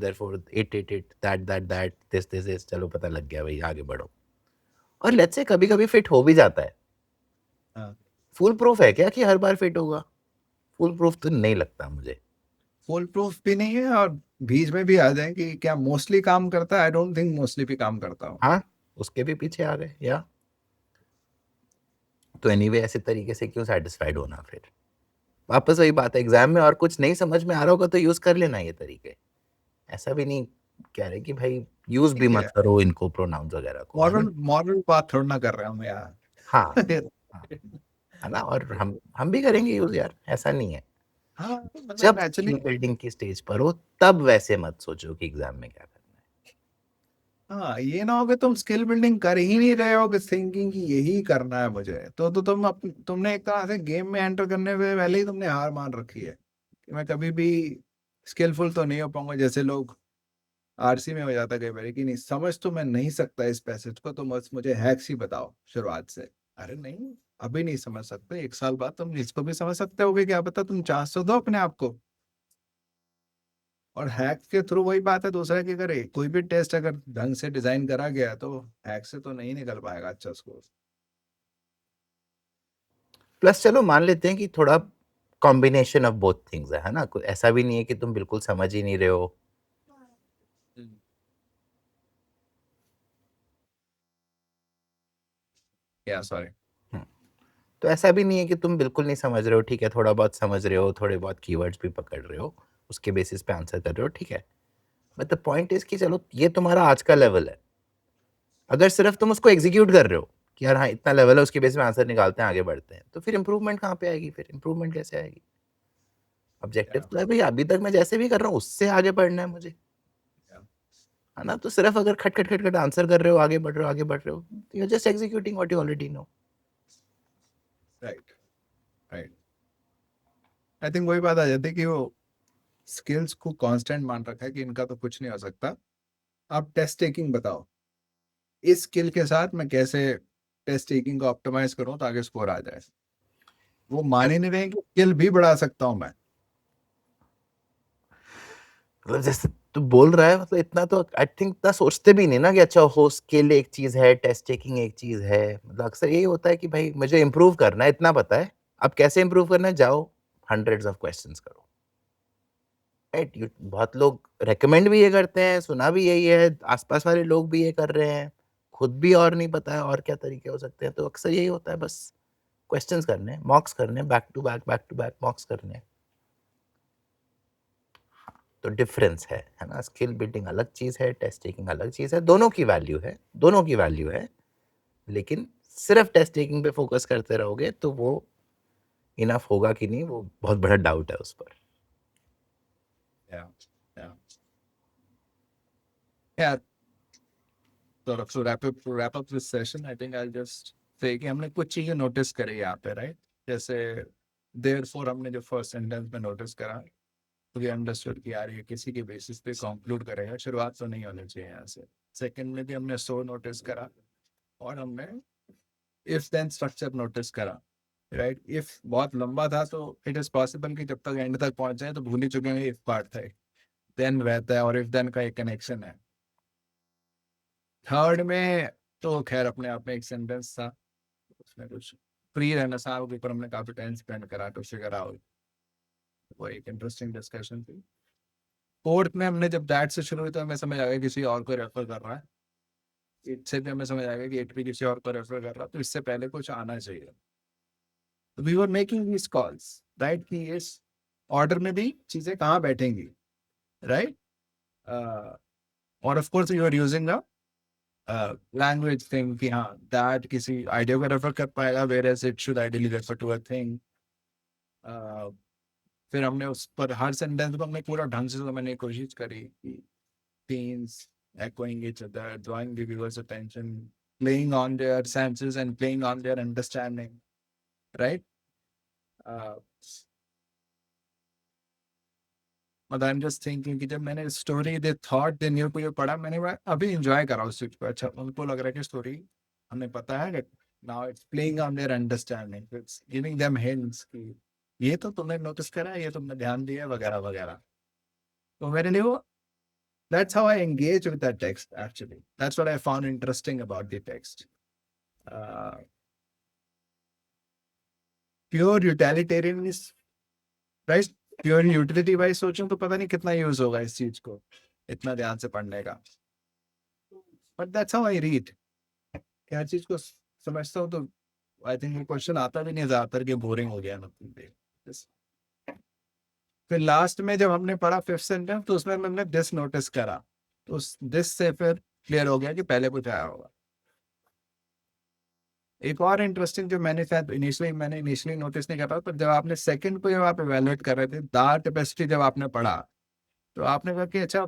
इट दैट दिस, चलो पता लग गया भाई, आगे बढ़ो। और लेट्स से कभी कभी फिट हो भी जाता है, हाँ, फुल प्रूफ है क्या कि हर बार फिट होगा? फुल प्रूफ तो नहीं लगता मुझे। फुल प्रूफ भी नहीं है और बीच में भी आ जाए कि क्या मोस्टली काम करता है, आई डोंट थिंक मोस्टली भी काम करता हूँ। हाँ, उसके भी पीछे आ गए या तो एनीवे ऐसे तरीके से क्यों सेटिस्फाइड होना फिर? वापस वही बात है, एग्जाम में और कुछ नहीं समझ में आ रहा होगा तो यूज कर लेना ये तरीके। ऐसा भी नहीं कह रहे कि भाई यूज भी ठीक मत है, करो इनको, प्रोनाउंस वगैरह को, है मॉरल ना? मॉरल बात थोड़ा ना कर रहा हूँ यार। हाँ, हाँ, है ना? और हम भी करेंगे यूज यार, ऐसा नहीं है। हाँ मतलब जब एक्चुअली, स्किल बिल्डिंग की स्टेज पर हो तब वैसे मत सोचो कि एग्जाम में क्या करना हाँ ये ना हो कि तुम स्किल बिल्डिंग कर ही नहीं रहे हो, कि थिंकिंग कि यही करना है मुझे, तो तुमने एक तरह से गेम में एंटर करने से पहले ही तुमने हार मान रखी है कि मैं कभी भी स्किलफुल तो नहीं हो पाऊंगा। जैसे लोग आरसी में हो जाता कई बार कि नहीं समझ तो मैं नहीं सकता इस पैसेज को, तो बस मुझे हैक्स ही बताओ शुरुआत से। अरे नहीं, अभी नहीं समझ सकते, 1 साल बाद तुम इसको भी समझ सकते होगे, क्या पता। तुम चांस तो दो अपने आप को। और हैक के थ्रू वही बात है दूसरा कि अगर कोई भी टेस्ट अगर ढंग से डिजाइन करा गया है, तो हैक से तो नहीं निकल पाएगा अच्छा स्कोर। है। प्लस चलो मान लेते हैं कि थोड़ा कॉम्बिनेशन ऑफ बोथ थिंग्स है ना? कोई ऐसा भी नहीं है कि तुम बिल्कुल समझ ही नहीं रहे हो। या सॉरी। हम्म, तो ऐसा भी नहीं है कि तुम बिल्कुल नहीं समझ रहे हो, ठीक है, थोड़ा बहुत समझ रहे हो, थोड़े बहुत कीवर्ड्स भी पकड़ रहे हो, उसके बेसिस पे आंसर कर रहे हो, ठीक है। बट द पॉइंट इज कि चलो ये तुम्हारा आज का लेवल है। अगर सिर्फ तुम उसको एग्जीक्यूट कर रहे हो कि यार हाँ इतना लेवल है, उसके बेस में आंसर निकालते हैं, आगे बढ़ते हैं, तो फिर इंप्रूवमेंट कहाँ पे आएगी? फिर इंप्रूवमेंट कैसे आएगी? ऑब्जेक्टिव तो है भाई अभी तक मैं जैसे भी कर रहा हूँ उससे आगे बढ़ना है मुझे, है ना? तो सिर्फ अगर खट खट खट खट आंसर कर रहे हो, आगे बढ़ रहे हो, आगे बढ़ रहे हो, you are just executing what you already know. Right, right. I think वही बात आ जाती है कि वो स्किल्स को कांस्टेंट मान रखा है कि इनका तो कुछ नहीं हो सकता। आप टेस्ट टेकिंग बताओ, इस स्किल के साथ मैं कैसे टेस्ट टेकिंग को ऑप्टिमाइज करूं ताकि स्कोर आ जाए। वो मान ही नहीं रहे कि स्किल भी बढ़ा सकता हूं मैं। मतलब जैसे तू बोल रहा है, मतलब इतना तो आई थिंक इतना सोचते भी नहीं ना कि अच्छा हो स्किल एक चीज है, टेस्ट टेकिंग एक चीज है। मतलब अक्सर यही होता है कि भाई मुझे इंप्रूव करना है, इतना पता है। अब कैसे इंप्रूव करना है? जाओ हंड्रेड्स ऑफ क्वेश्चंस करो, राइट? बहुत लोग रेकमेंड भी ये करते हैं, सुना भी यही है, आसपास वाले लोग भी ये कर रहे हैं, खुद भी और नहीं पता है और क्या तरीके हो सकते हैं, तो अक्सर यही होता है, बस क्वेश्चंस करने हैं, मॉक्स करने हैं, बैक टू बैक मॉक्स करने हैं। तो डिफरेंस है ना? स्किल बिल्डिंग अलग चीज है, टेस्ट टेकिंग अलग चीज है, दोनों की वैल्यू है, दोनों की वैल्यू है। लेकिन सिर्फ टेस्ट टेकिंग पे फोकस करते रहोगे तो वो इनफ होगा कि नहीं, वो बहुत बड़ा डाउट है उस पर। या या या तो wrap up this session, I think I just say कि हमने कुछ चीजें नोटिस करी यहाँ पे, राइट? जैसे देयरफॉर हमने जो फर्स्ट सेंटेंस में नोटिस करा, तो वी अंडरस्टूड कि यार ये किसी के बेसिस पे कंक्लूड करेगा, शुरुआत तो नहीं होनी चाहिए यहाँ से। सेकंड में भी हमने सो नोटिस करा, और हमने इफ देन स्ट्रक्चर नोटिस करा, राइट? इफ बहुत लंबा था तो इट इज पॉसिबल कि जब तक एंड तक पहुंच जाए तो भूल ही चुके हैं इफ पार्ट था। देन रहता है और इफ देन का एक कनेक्शन है। थर्ड में तो खैर अपने आप में एक सेंटेंस था, उसमें कुछ फ्री रहना साहब के ऊपर हमने काफी टाइम स्पेंड करा टू फिगर आउट, वो एक इंटरेस्टिंग डिस्कशन थी। फोर्थ में हमने जब दैट से शुरू हुई तो हमें समझ आ गया किसी और को रेफर कर रहा है। इट से भी हमें समझ आ गया कि इट भी किसी और को रेफर कर रहा है, तो इससे पहले कुछ आना चाहिए। We were making these calls, right, कि इस ऑर्डर में भी चीजें कहाँ बैठेंगी, राइट? और of course you are using language thing कि हाँ दैट किसी आइडिया को रेफर कर पाएगा, whereas it should ideally refer to a thing. फिर हमने उस पर हर सेंटेंस को हमने पूरा ढंग से समझने की कोशिश करी कि themes echoing each other, drawing the viewer's attention, playing on their senses and playing on their understanding, right? Uh, मतलब आई एम जस्ट थिंकिंग कि जब मैंने story they thought they new को ये पढ़ा, मैंने बड़ा अभी एंजॉय करा उस चीज को। अच्छा उनको लग रहा है कि स्टोरी हमें पता है, now it's playing on their understanding, it's giving them hints कि ये तो तुमने नोटिस करा है, ये तुमने ध्यान दिया है, वगैरह वगैरह। तो मेरे लिए वो, that's how I engage with that text actually. That's what I found interesting about the text. Uh, Pure utilitarianism, right? Pure utility wise सोचूं तो पता नहीं कितना यूज होगा इस चीज को इतना ध्यान से पढ़ने का, but that's how I read. हर चीज को समझता हूँ तो आई थिंक वो क्वेश्चन आता भी नहीं ज्यादातर कि बोरिंग हो गया मतलब। फिर लास्ट में जब हमने पढ़ा फिफ्थ सेंटेंस तो उसमें हमने दिस नोटिस करा, तो उस दिस से फिर क्लियर हो गया कि पहले कुछ आया होगा। एक और इंटरेस्टिंग जो मैंने इनिशियली नोटिस नहीं करा, पर जब आपने सेकंड को जब आप इवेलुएट कर रहे थे दार टेपेस्ट्री जब आपने पढ़ा, तो आपने कहा कि अच्छा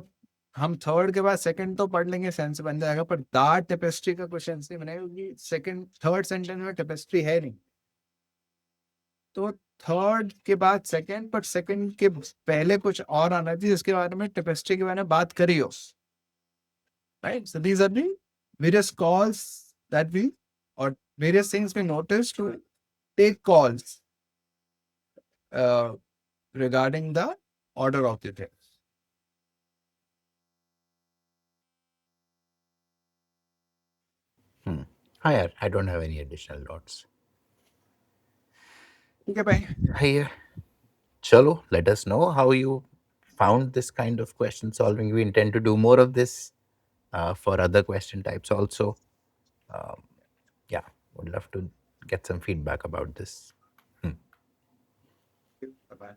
हम थर्ड के बाद सेकंड तो पढ़ लेंगे, सेंस बन जाएगा, पर दार टेपेस्ट्री का कुछ सेंस नहीं बनेगा क्योंकि सेकंड थर्ड सेंटेंस में टेपेस्ट्री है नहीं। तो थर्ड के बाद सेकंड, पर सेकंड के पहले कुछ और आना चाहिए जिसके बारे में टेपेस्ट्री के बारे में बात करी हो, right? So these are the various calls that we और various things we noticed to take calls regarding the order of the things. हाँ यार, I don't have any additional notes. ठीक है भाई, Hey, chalo, let us know how you found this kind of question solving. We intend to do more of this for other question types also. Yeah, would love to get some feedback about this. bye-bye.